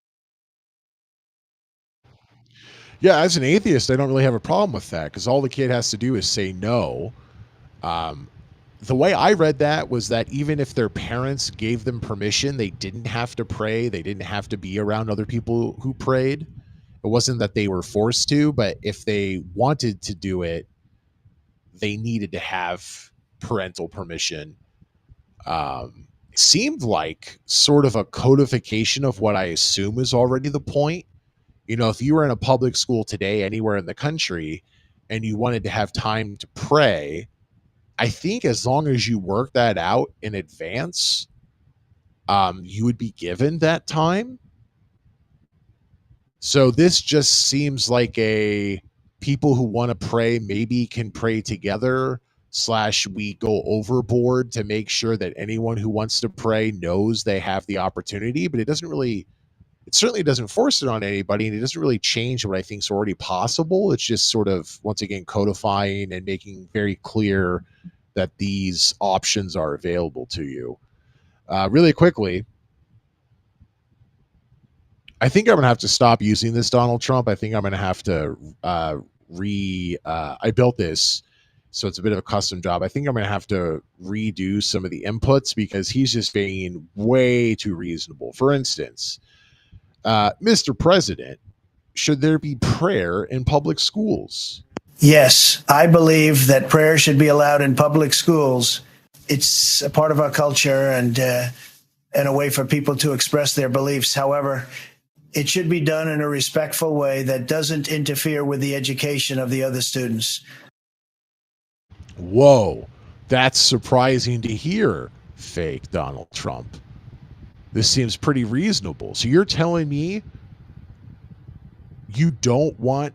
Yeah, as an atheist, I don't really have a problem with that because all the kid has to do is say no. The way I read that was that even if their parents gave them permission, they didn't have to pray. They didn't have to be around other people who prayed. It wasn't that they were forced to, but if they wanted to do it, they needed to have parental permission. It seemed like sort of a codification of what I assume is already the point. If you were in a public school today, anywhere in the country, and you wanted to have time to pray, I think as long as you work that out in advance, you would be given that time. So this just seems like a people who want to pray maybe can pray together / we go overboard to make sure that anyone who wants to pray knows they have the opportunity, but it certainly doesn't force it on anybody, and it doesn't really change what I think is already possible. It's just sort of, once again, codifying and making very clear that these options are available to you. Really quickly, I think I'm going to have to stop using this Donald Trump. I think I'm going to have to I built this, so it's a bit of a custom job. I think I'm going to have to redo some of the inputs because he's just being way too reasonable. For instance, Mr. President, should there be prayer in public schools? Yes, I believe that prayer should be allowed in public schools. It's a part of our culture and a way for people to express their beliefs. However, it should be done in a respectful way that doesn't interfere with the education of the other students. Whoa, that's surprising to hear, fake Donald Trump. This seems pretty reasonable. So you're telling me you don't want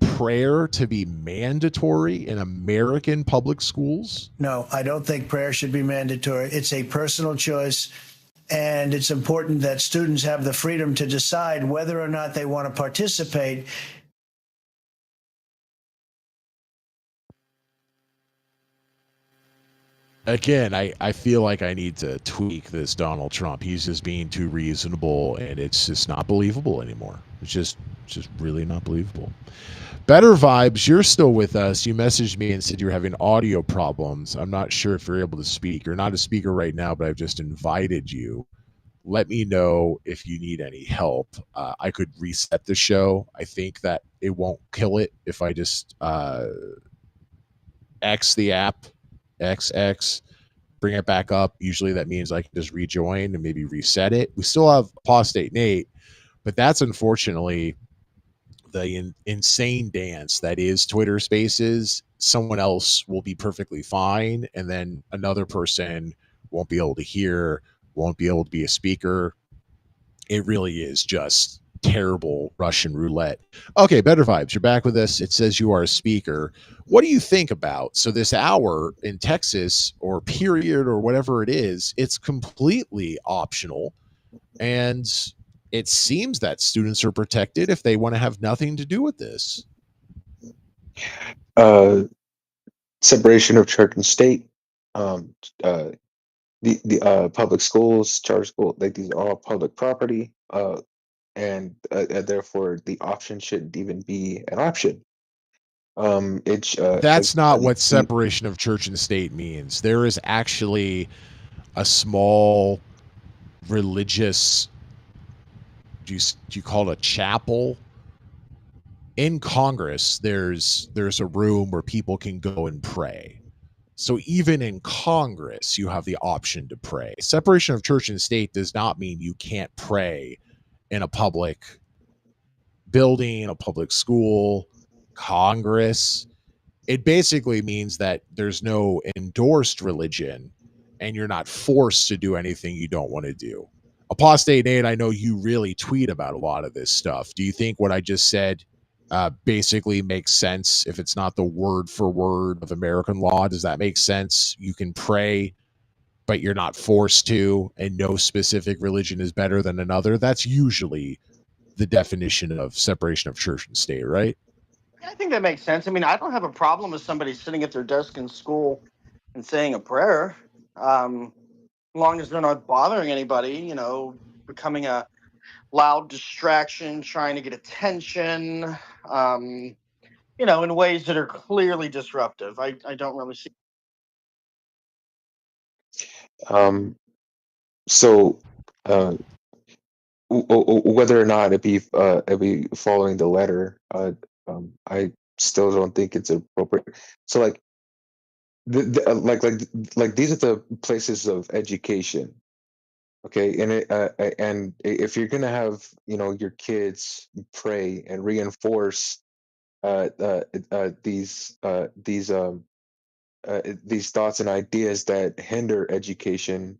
prayer to be mandatory in American public schools? No, I don't think prayer should be mandatory. It's a personal choice, and it's important that students have the freedom to decide whether or not they want to participate. Again, I feel like I need to tweak this Donald Trump. He's just being too reasonable, and it's just not believable anymore. It's just really not believable. Better Vibes, you're still with us. You messaged me and said you're having audio problems. I'm not sure if you're able to speak. You're not a speaker right now, but I've just invited you. Let me know if you need any help. I could reset the show. I think that it won't kill it if I just X the app, XX, bring it back up. Usually that means I can just rejoin and maybe reset it. We still have Apostate Nate, but that's unfortunately the insane dance that is Twitter Spaces. Someone else will be perfectly fine, and then another person won't be able to hear won't be able to be a speaker. It really is just terrible Russian roulette. Okay, Better Vibes, you're back with us. It says you are a speaker. What do you think about? So, this hour in Texas, or period, or whatever it is, it's completely optional. And it seems that students are protected if they want to have nothing to do with this. Uh, Separation of church and state. Um, uh, the public schools, charter school, like these are all public property. And therefore the option shouldn't even be an option. It's That's not what separation of church and state means. There is actually a small religious, do you call it a chapel? In Congress, there's a room where people can go and pray. So even in Congress, you have the option to pray. Separation of church and state does not mean you can't pray in a public building, a public school, Congress. It basically means that there's no endorsed religion and you're not forced to do anything you don't want to do. Apostate Nate, I know you really tweet about a lot of this stuff. Do you think what I just said basically makes sense? If it's not the word for word of American law, does that make sense? You can pray, but you're not forced to, and no specific religion is better than another. That's usually the definition of separation of church and state, right? I think that makes sense. I mean, I don't have a problem with somebody sitting at their desk in school and saying a prayer, as long as they're not bothering anybody, becoming a loud distraction, trying to get attention, in ways that are clearly disruptive. I don't really see. um, so uh, whether or not it be following the letter, I still don't think it's appropriate. So like these are the places of education. Okay, and if you're gonna have your kids pray and reinforce these thoughts and ideas that hinder education,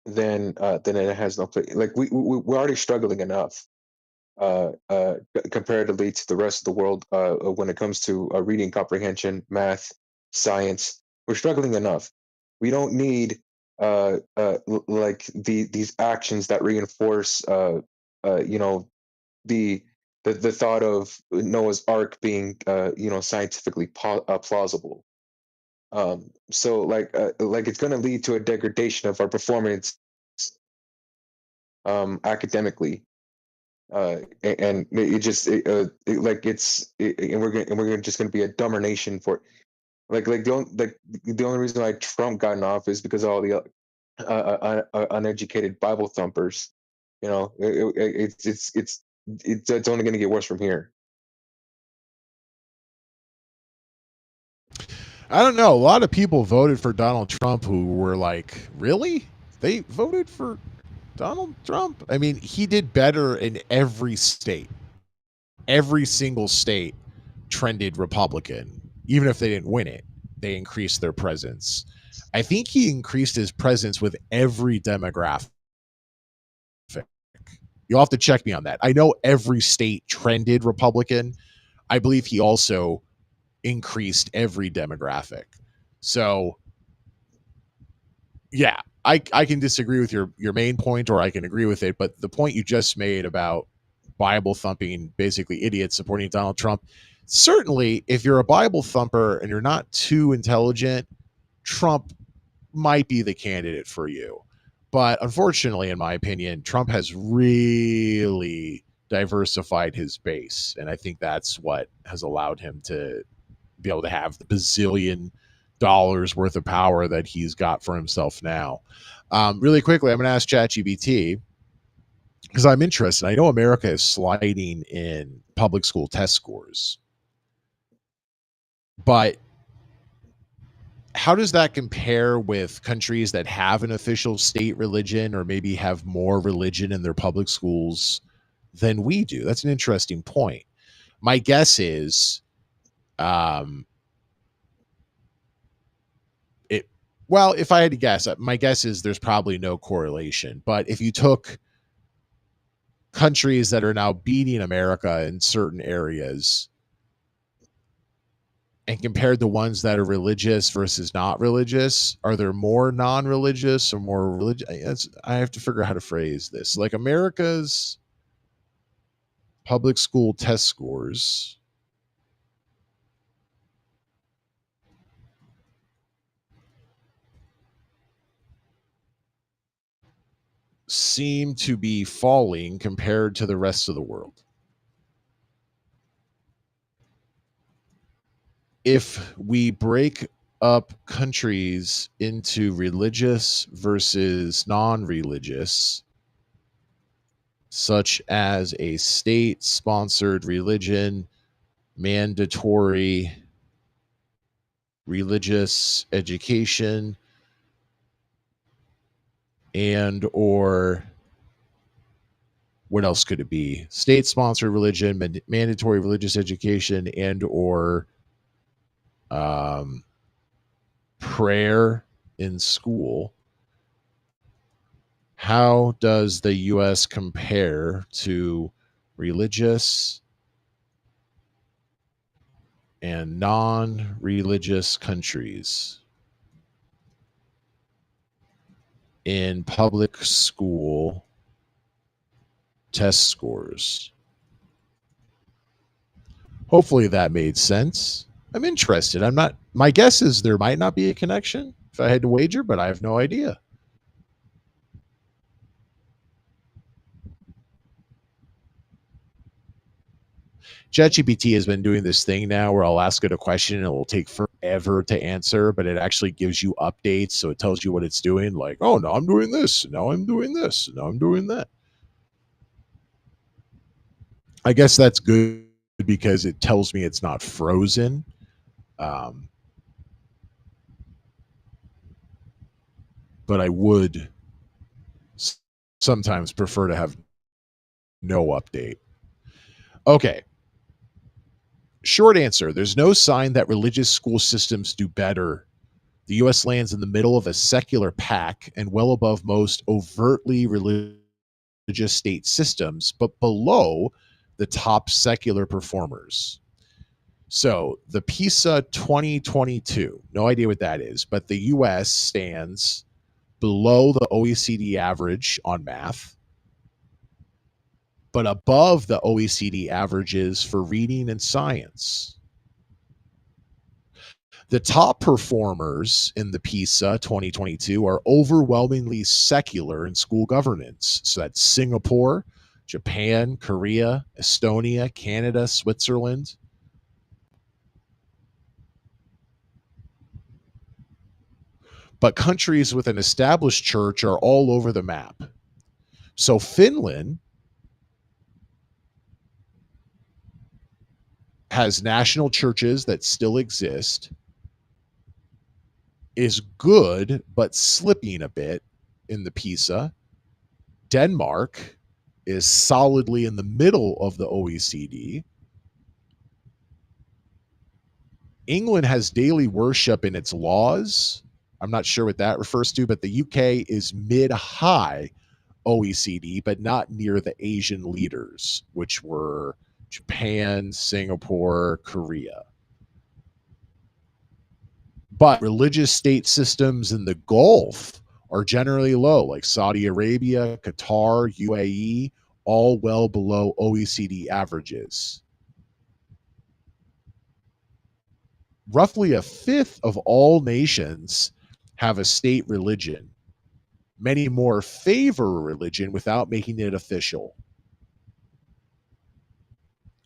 then it has no place. Like we're already struggling enough comparatively to the rest of the world when it comes to reading comprehension, math, science. We're struggling enough. We don't need like these actions that reinforce the the thought of Noah's Ark being scientifically plausible. So like it's going to lead to a degradation of our performance academically, and it just like and we're just going to be a dumber nation for the only reason why Trump got in office because of all the uneducated Bible thumpers. It's only going to get worse from here. I don't know. A lot of people voted for Donald Trump who were like, really? They voted for Donald Trump? I mean, he did better in every state. Every single state trended Republican. Even if they didn't win it, they increased their presence. I think he increased his presence with every demographic. You'll have to check me on that. I know every state trended Republican. I believe he also increased every demographic. So, yeah, I can disagree with your main point, or I can agree with it. But the point you just made about Bible thumping, basically idiots supporting Donald Trump, certainly if you're a Bible thumper and you're not too intelligent, Trump might be the candidate for you. But unfortunately, in my opinion, Trump has really diversified his base. And I think that's what has allowed him to be able to have the bazillion dollars worth of power that he's got for himself now. Really quickly, I'm going to ask ChatGPT because I'm interested. I know America is sliding in public school test scores, but how does that compare with countries that have an official state religion or maybe have more religion in their public schools than we do? That's an interesting point. My guess is it Well, if I had to guess, my guess is there's probably no correlation. But if you took countries that are now beating America in certain areas and compared to ones that are religious versus not religious, are there more non-religious or more religious? I have to figure out how to phrase this. Like America's public school test scores seem to be falling compared to the rest of the world. If we break up countries into religious versus non-religious, such as a state-sponsored religion, mandatory religious education, and or what else could it be? State-sponsored religion, mandatory religious education, and or prayer in school. How does the U.S. compare to religious and non-religious countries in public school test scores? Hopefully that made sense. I'm interested. I'm not, my guess is there might not be a connection if I had to wager, but I have no idea. ChatGPT has been doing this thing now where I'll ask it a question and it will take forever to answer, but it actually gives you updates. So it tells you what it's doing. Like, oh, now I'm doing this. Now I'm doing this. Now I'm doing that. I guess that's good because it tells me it's not frozen. But I would sometimes prefer to have no update. Okay. Short answer, there's no sign that religious school systems do better. The U.S. lands in the middle of a secular pack and well above most overtly religious state systems, but below the top secular performers. So the PISA 2022, no idea what that is, but the U.S. stands below the OECD average on math, but above the OECD averages for reading and science. The top performers in the PISA 2022 are overwhelmingly secular in school governance. So that's Singapore, Japan, Korea, Estonia, Canada, Switzerland. But countries with an established church are all over the map. So Finland has national churches that still exist, is good, but slipping a bit in the PISA. Denmark is solidly in the middle of the OECD. England has daily worship in its laws. I'm not sure what that refers to, but the UK is mid-high OECD, but not near the Asian leaders, which were Japan, Singapore, Korea. But religious state systems in the Gulf are generally low, like Saudi Arabia, Qatar, UAE, all well below OECD averages. Roughly a fifth of all nations have a state religion. Many more favor religion without making it official.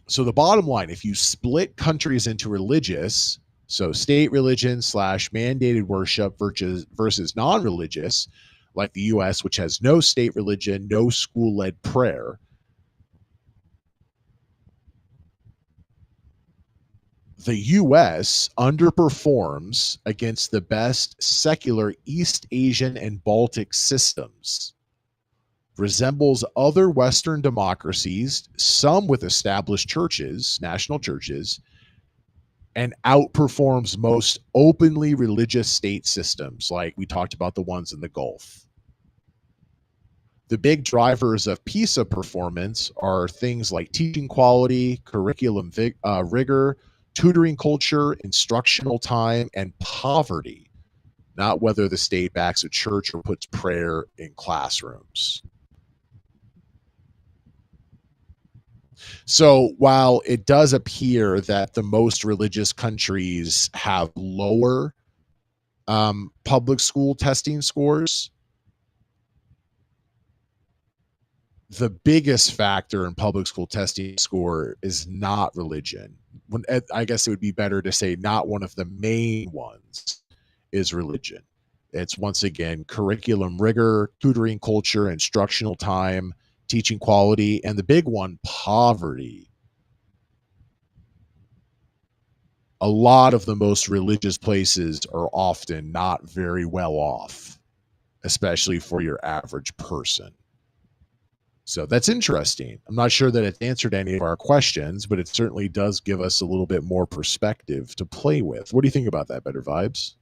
So the bottom line, if you split countries into religious, so state religion / mandated worship versus non-religious, like the U.S., which has no state religion, no school-led prayer, the U.S. underperforms against the best secular East Asian and Baltic systems, resembles other Western democracies, some with established churches, national churches, and outperforms most openly religious state systems, like we talked about the ones in the Gulf. The big drivers of PISA performance are things like teaching quality, curriculum rigor, tutoring culture, instructional time, and poverty, not whether the state backs a church or puts prayer in classrooms. So while it does appear that the most religious countries have lower public school testing scores, the biggest factor in public school testing score is not religion. I guess it would be better to say not one of the main ones is religion. It's once again curriculum rigor, tutoring culture, instructional time, teaching quality, and the big one, poverty. A lot of the most religious places are often not very well off, especially for your average person. So that's interesting. I'm not sure that it's answered any of our questions, but it certainly does give us a little bit more perspective to play with. What do you think about that, Better Vibes?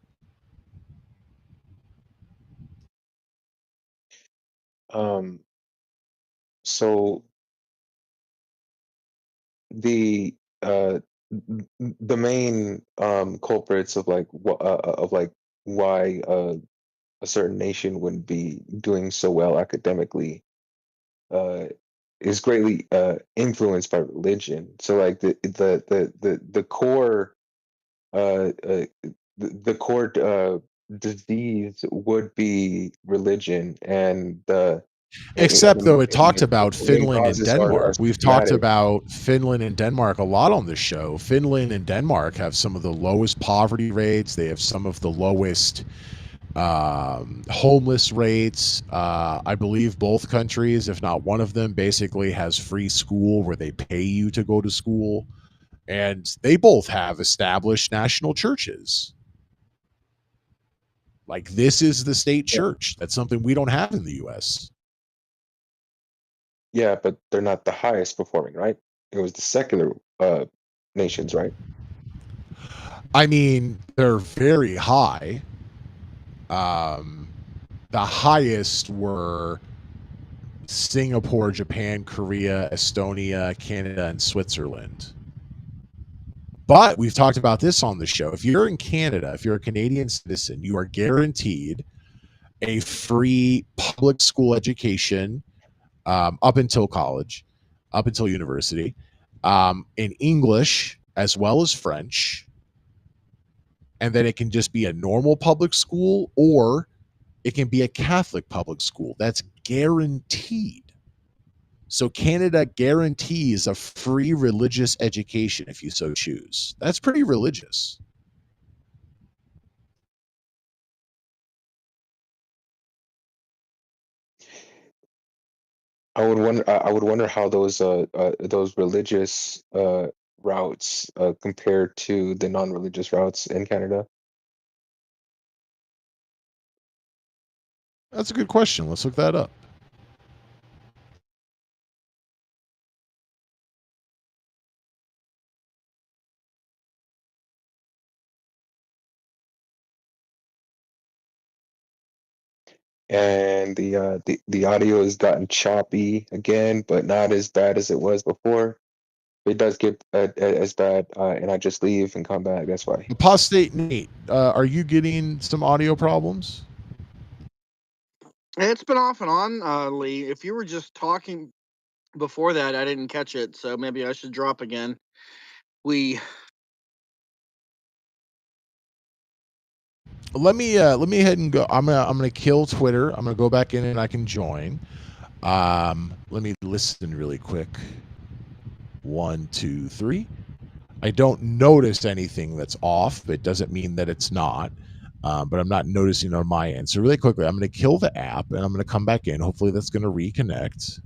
Um, so the uh the main culprits of why a certain nation wouldn't be doing so well academically uh is greatly influenced by religion. So like the core the core disease would be religion, and Except though it the talked about main Finland and causes are Denmark. We've talked systematic. about Finland and Denmark a lot on the show. Finland and Denmark have some of the lowest poverty rates. They have some of the lowest homeless rates. I believe both countries, if not one of them, basically has free school where they pay you to go to school. And they both have established national churches. Like, this is the state church. That's something we don't have in the US. Yeah, but they're not the highest performing, right? It was the secular nations, right? I mean, they're very high. Um, the highest were Singapore, Japan, Korea, Estonia, Canada, and Switzerland. But we've talked about this on the show. If you're in Canada, if you're a Canadian citizen, you are guaranteed a free public school education up until college, up until university, in English as well as French. And then it can just be a normal public school, or it can be a Catholic public school. That's guaranteed. So Canada guarantees a free religious education if you so choose. That's pretty religious. I would wonder how those religious routes compare to the non-religious routes in Canada. That's a good question. Let's look that up. And the audio has gotten choppy again, but not as bad as it was before. It does get as bad, and I just leave and come back. That's why. Apostate Nate, are you getting some audio problems? It's been off and on, Lee. If you were just talking before that, I didn't catch it, so maybe I should drop again. Let me ahead and go. I'm gonna kill Twitter. I'm gonna go back in and I can join. Let me listen really quick. 1, 2, 3. I don't notice anything that's off. It doesn't mean that it's not. But I'm not noticing on my end. So really quickly, I'm going to kill the app and I'm going to come back in. Hopefully that's going to reconnect.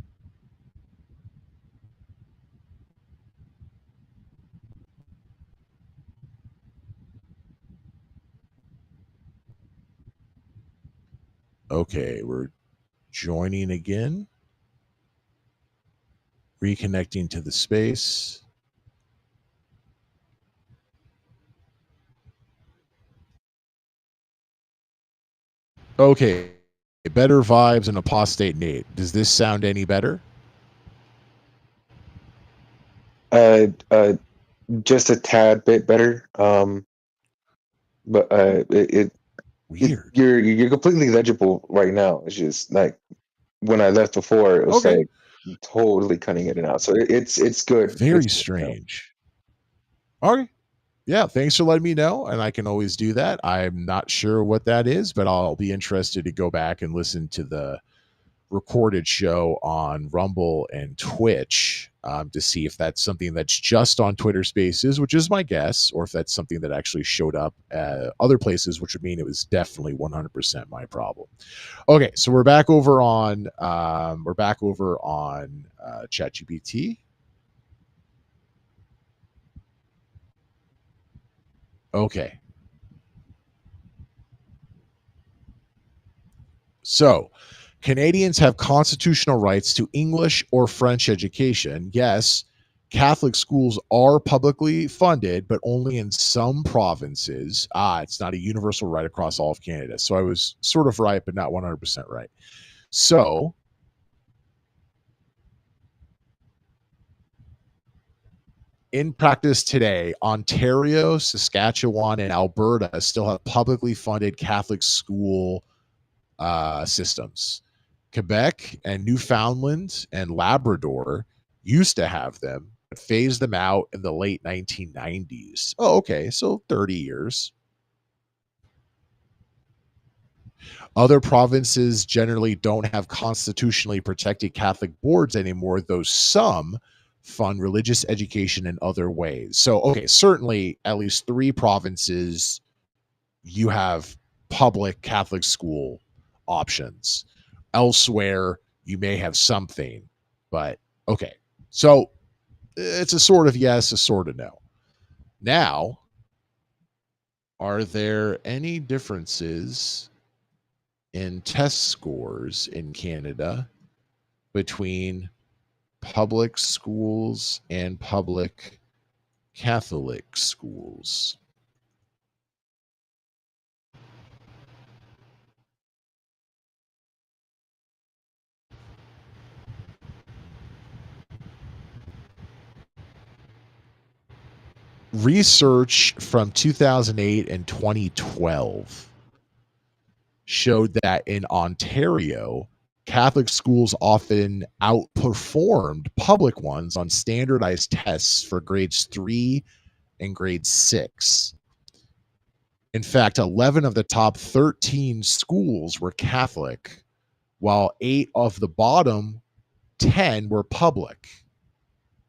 Okay, we're joining again. Reconnecting to the space. Okay. Better vibes and apostate Nate. Does this sound any better? Uh, uh, just a tad bit better. But Weird. you're completely legible right now. It's just like when I left before, it was Okay. like totally cutting in and out. So it's good. It's Very good now. strange. Okay. Yeah, thanks for letting me know, and I can always do that. I'm not sure what that is, but I'll be interested to go back and listen to the recorded show on Rumble and Twitch to see if that's something that's just on Twitter Spaces, which is my guess, or if that's something that actually showed up at other places, which would mean it was definitely 100% my problem. Okay, so we're back over on ChatGPT. Okay, so Canadians have constitutional rights to English or French education. Yes, Catholic schools are publicly funded, but only in some provinces. It's not a universal right across all of Canada. So I was sort of right, but not 100% right. So in practice today, Ontario, Saskatchewan, and Alberta still have publicly funded Catholic school systems. Quebec and Newfoundland and Labrador used to have them, but phased them out in the late 1990s. Oh, okay. So 30 years. Other provinces generally don't have constitutionally protected Catholic boards anymore, though some fund religious education in other ways. So, okay, certainly at least 3 provinces you have public Catholic school options. Elsewhere, you may have something, but okay. So it's a sort of yes, a sort of no. Now, are there any differences in test scores in Canada between public schools and public Catholic schools? Research from 2008 and 2012 showed that in Ontario, Catholic schools often outperformed public ones on standardized tests for grades 3 and grade 6. In fact, 11 of the top 13 schools were Catholic, while 8 of the bottom 10 were public,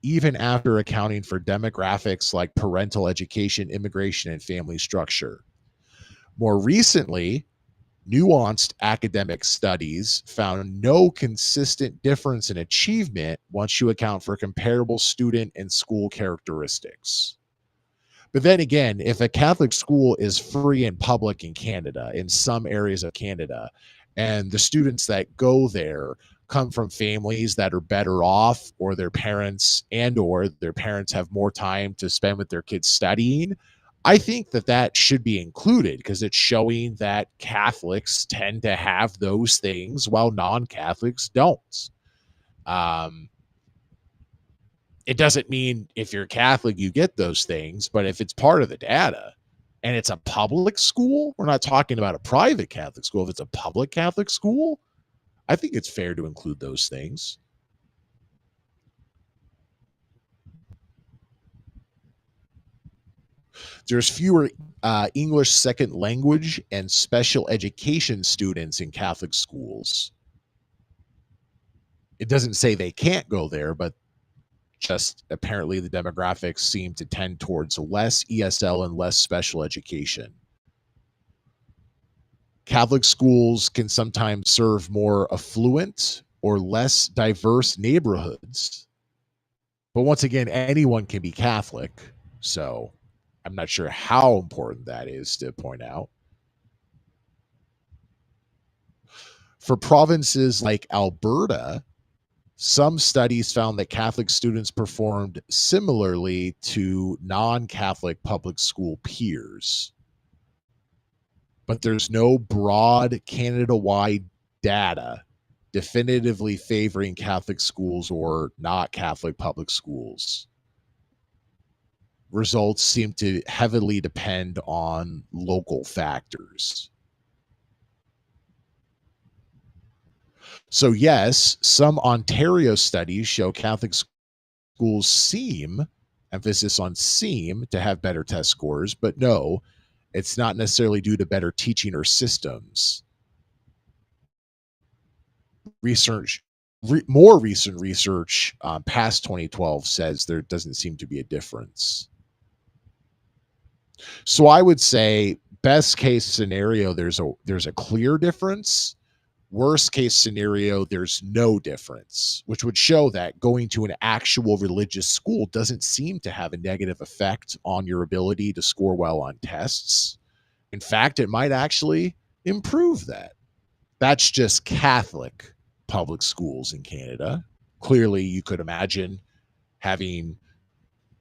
even after accounting for demographics like parental education, immigration, and family structure. More recently, nuanced academic studies found no consistent difference in achievement once you account for comparable student and school characteristics. But then again, if a Catholic school is free and public in Canada, in some areas of Canada, and the students that go there come from families that are better off, or their parents have more time to spend with their kids studying, I think that that should be included because it's showing that Catholics tend to have those things while non-Catholics don't. Um, it doesn't mean if you're Catholic, you get those things, but if it's part of the data and it's a public school, we're not talking about a private Catholic school. If it's a public Catholic school, I think it's fair to include those things. There's fewer English second language and special education students in Catholic schools. It doesn't say they can't go there, but just apparently the demographics seem to tend towards less ESL and less special education. Catholic schools can sometimes serve more affluent or less diverse neighborhoods. But once again, anyone can be Catholic. So I'm not sure how important that is to point out. For provinces like Alberta, some studies found that Catholic students performed similarly to non-Catholic public school peers. but there's no broad Canada-wide data definitively favoring Catholic schools or not Catholic public schools. Results seem to heavily depend on local factors. So, yes, some Ontario studies show Catholic schools seem, emphasis on seem, to have better test scores, but no, it's not necessarily due to better teaching or systems. More recent research past 2012 says there doesn't seem to be a difference. So I would say best case scenario, there's a clear difference. Worst case scenario, there's no difference, which would show that going to an actual religious school doesn't seem to have a negative effect on your ability to score well on tests. In fact, it might actually improve that. That's just Catholic public schools in Canada. Clearly, you could imagine having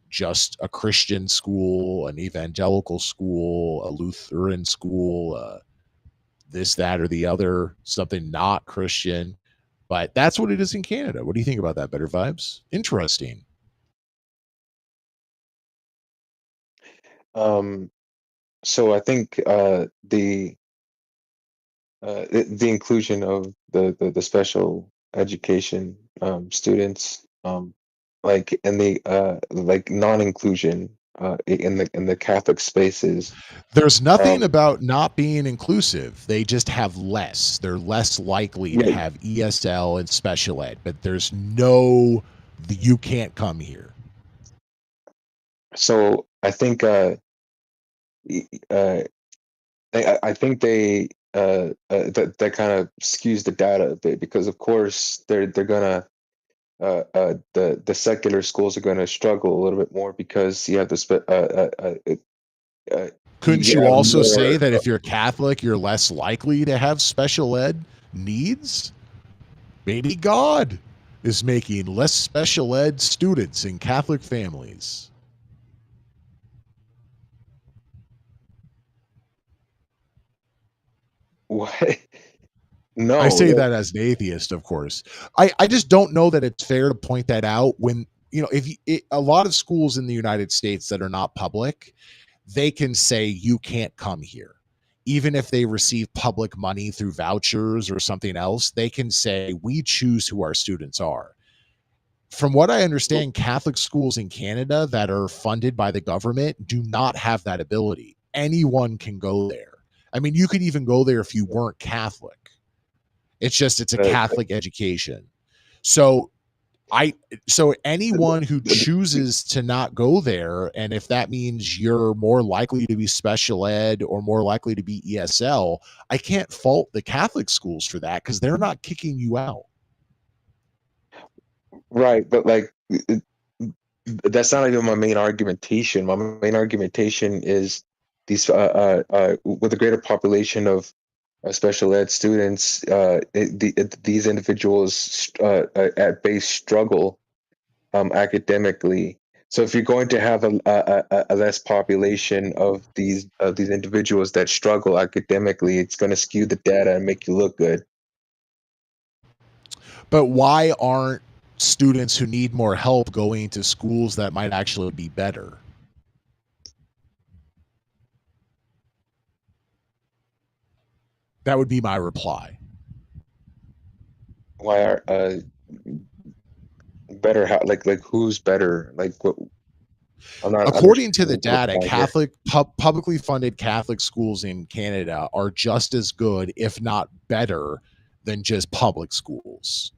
just a Christian school, an evangelical school, a Lutheran school, this, that, or the other, something not Christian. But that's what it is in Canada. What do you think about that, Better Vibes? Interesting. So I think the inclusion of the special education students, like and the like non-inclusion in the Catholic spaces. There's nothing Um, about not being inclusive. They just have less. They're less likely to yeah, have ESL and special ed, but there's no, you can't come here. so I think y- I think they that kind of skews the data a bit, because of course they're gonna the secular schools are gonna struggle a little bit more, because you have to Couldn't you you have also more. say that if you're Catholic, you're less likely to have special ed needs? Maybe God is making less special ed students in Catholic families. What? I No, say that as an atheist, of course. I just don't know that it's fair to point that out when, if a lot of schools in the United States that are not public, they can say you can't come here. Even if they receive public money through vouchers or something else, they can say we choose who our students are. From what I understand, Catholic schools in Canada that are funded by the government do not have that ability. Anyone can go there. I mean, you could even go there if you weren't Catholic. It's a uh, Catholic education. So so anyone who chooses to not go there, and if that means you're more likely to be special ed or more likely to be ESL, I can't fault the Catholic schools for that because they're not kicking you out. right, but like that's not even my main argumentation. My main argumentation is these with a greater population of special ed students, these individuals at base struggle academically. So if you're going to have a less population of these individuals that struggle academically, it's going to skew the data and make you look good. But why aren't students who need more help going to schools that might actually be better? That would be my reply. Why are better? How, like who's better? Like what? I'm not According to the understanding the data, reply here. publicly funded Catholic schools in Canada are just as good, if not better, than just public schools.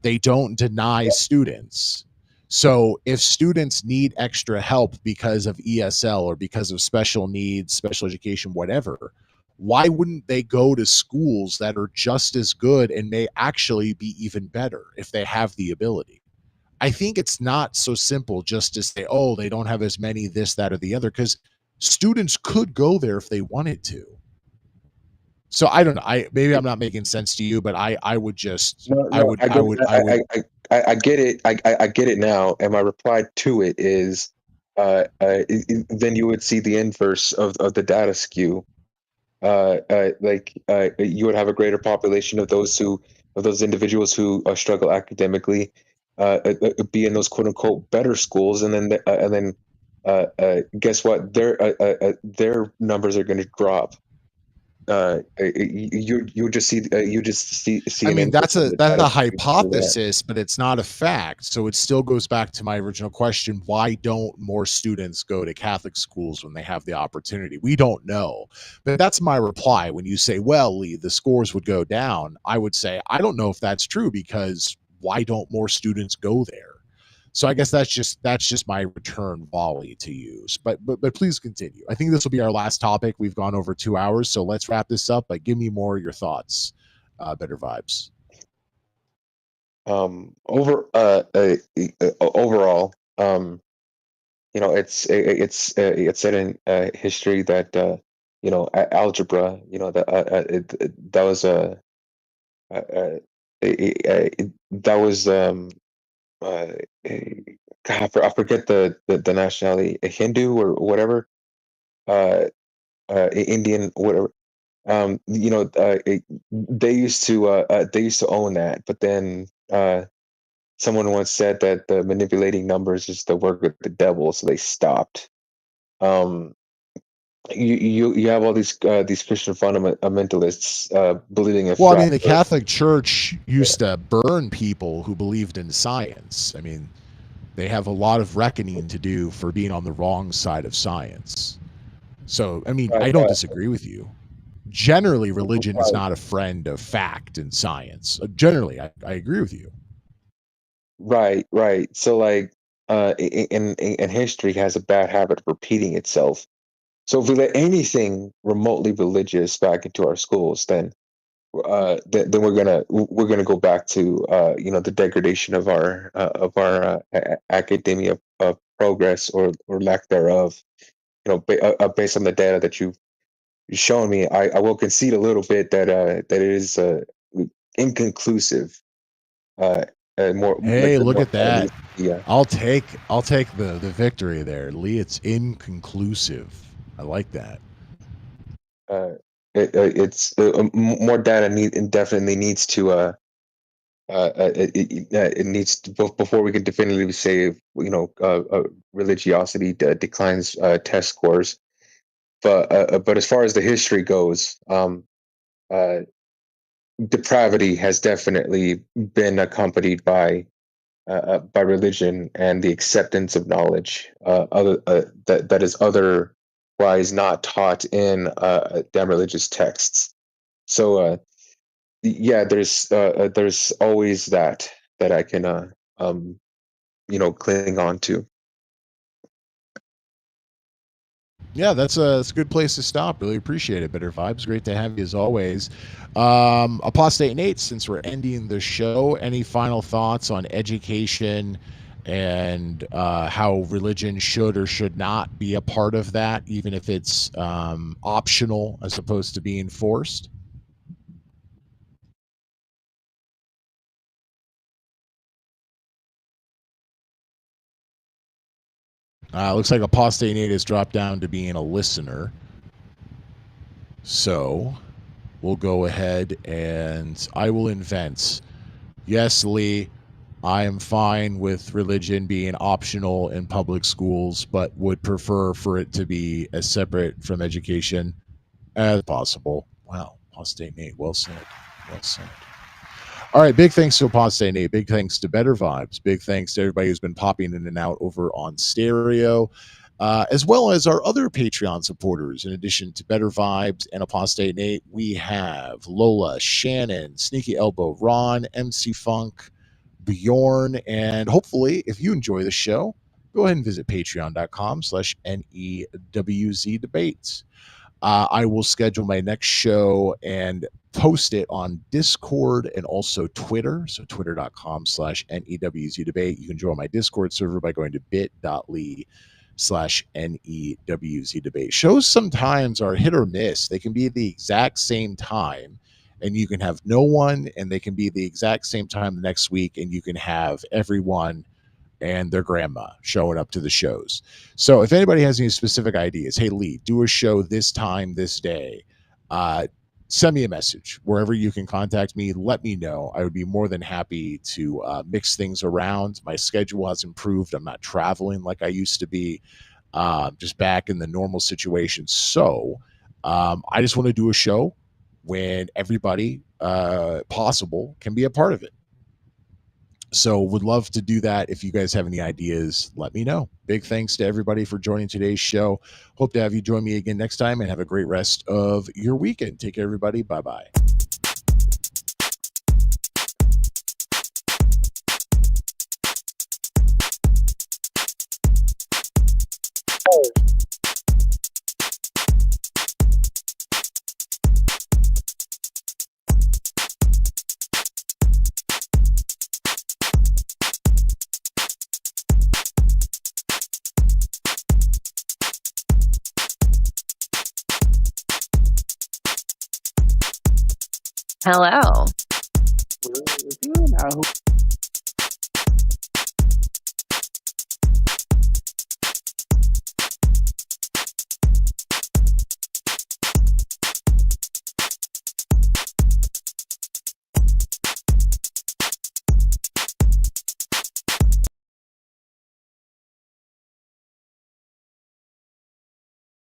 They don't deny students. So if students need extra help because of ESL or because of special needs, special education, whatever, why wouldn't they go to schools that are just as good and may actually be even better if they have the ability? I think it's not so simple just to say, oh, they don't have as many this, that, or the other, because students could go there if they wanted to. So I don't know. Maybe I'm not making sense to you, but I would just No, no, I get, I would I get it. I get it now. And my reply to it is, then you would see the inverse of the data skew. you would have a greater population of those individuals who struggle academically, be in those quote unquote better schools, and then guess what? Their numbers are going to drop. You just see I an mean, increase in the that's data a for that. hypothesis, but it's not a fact. So it still goes back to my original question: why don't more students go to Catholic schools when they have the opportunity? We don't know, but that's my reply. When you say, "Well, Lee, the scores would go down," I would say, I don't know if that's true, because why don't more students go there? So I guess that's just my return volley to use. But please continue. I think this will be our last topic. We've gone over 2 hours, so let's wrap this up. But give me more of your thoughts. Better vibes. Overall, it's said in history that algebra, that was uh, uh, that was uh, God, I forget the nationality, a Hindu or whatever, uh, Indian, whatever. They used to own that, but then someone once said that the manipulating numbers is the work of the devil, so they stopped. Um, you have all these Christian fundamentalists believing in Well, I flat mean, the Earth. Catholic Church used to burn people who believed in science. I mean, they have a lot of reckoning to do for being on the wrong side of science. So, I mean, Right, I don't disagree with you. Generally, religion is right, not a friend of fact and science. Generally, I agree with you. right. So like, in history has a bad habit of repeating itself. So if we let anything remotely religious back into our schools, then we're gonna go back to the degradation of our academia of progress or lack thereof. Based on the data that you've shown me, I will concede a little bit that it is inconclusive. Uh, more like Hey, the look more at data that. needs to be. I'll take the victory there, Lee. It's inconclusive. I like that. Uh, it's more data definitely needs to it needs to, before we can definitively say religiosity declines test scores. But as far as the history goes, uh, depravity has definitely been accompanied by religion and the acceptance of knowledge that is otherwise not taught in damn religious texts. So yeah, there's always that I can um cling on to. Yeah, that's a good place to stop. Really appreciate it. Better vibes. Great to have you as always. Apostate Nate, since we're ending the show, any final thoughts on education and how religion should or should not be a part of that, even if it's optional as opposed to being forced? Looks like Apostate Nate has dropped down to being a listener. So we'll go ahead and I will invent. Yes, Lee, I am fine with religion being optional in public schools, but would prefer for it to be as separate from education as possible. Wow, Apostate Nate, well said. Well said. All right, big thanks to Apostate Nate. Big thanks to Better Vibes. Big thanks to everybody who's been popping in and out over on Stereo, as well as our other Patreon supporters. In addition to Better Vibes and Apostate Nate, we have Lola, Shannon, Sneaky Elbow, Ron, MC Funk, Bjorn, and hopefully, if you enjoy the show, go ahead and visit patreon.com/NEWZ debates. I will schedule my next show and post it on Discord and also Twitter. So twitter.com/NEWZ debate. You can join my Discord server by going to bit.ly/NEWZ debate. Shows sometimes are hit or miss. They can be at the exact same time and you can have no one, and they can be the exact same time the next week, and you can have everyone and their grandma showing up to the shows. So if anybody has any specific ideas, hey Lee, do a show this time, this day, send me a message wherever you can contact me. Let me know. I would be more than happy to mix things around. My schedule has improved. I'm not traveling like I used to be, just back in the normal situation. So I just want to do a show when everybody possible can be a part of it. So would love to do that. If you guys have any ideas, let me know. Big thanks to everybody for joining today's show. Hope to have you join me again next time, and have a great rest of your weekend. Take care, everybody. Bye-bye. Hello. Now,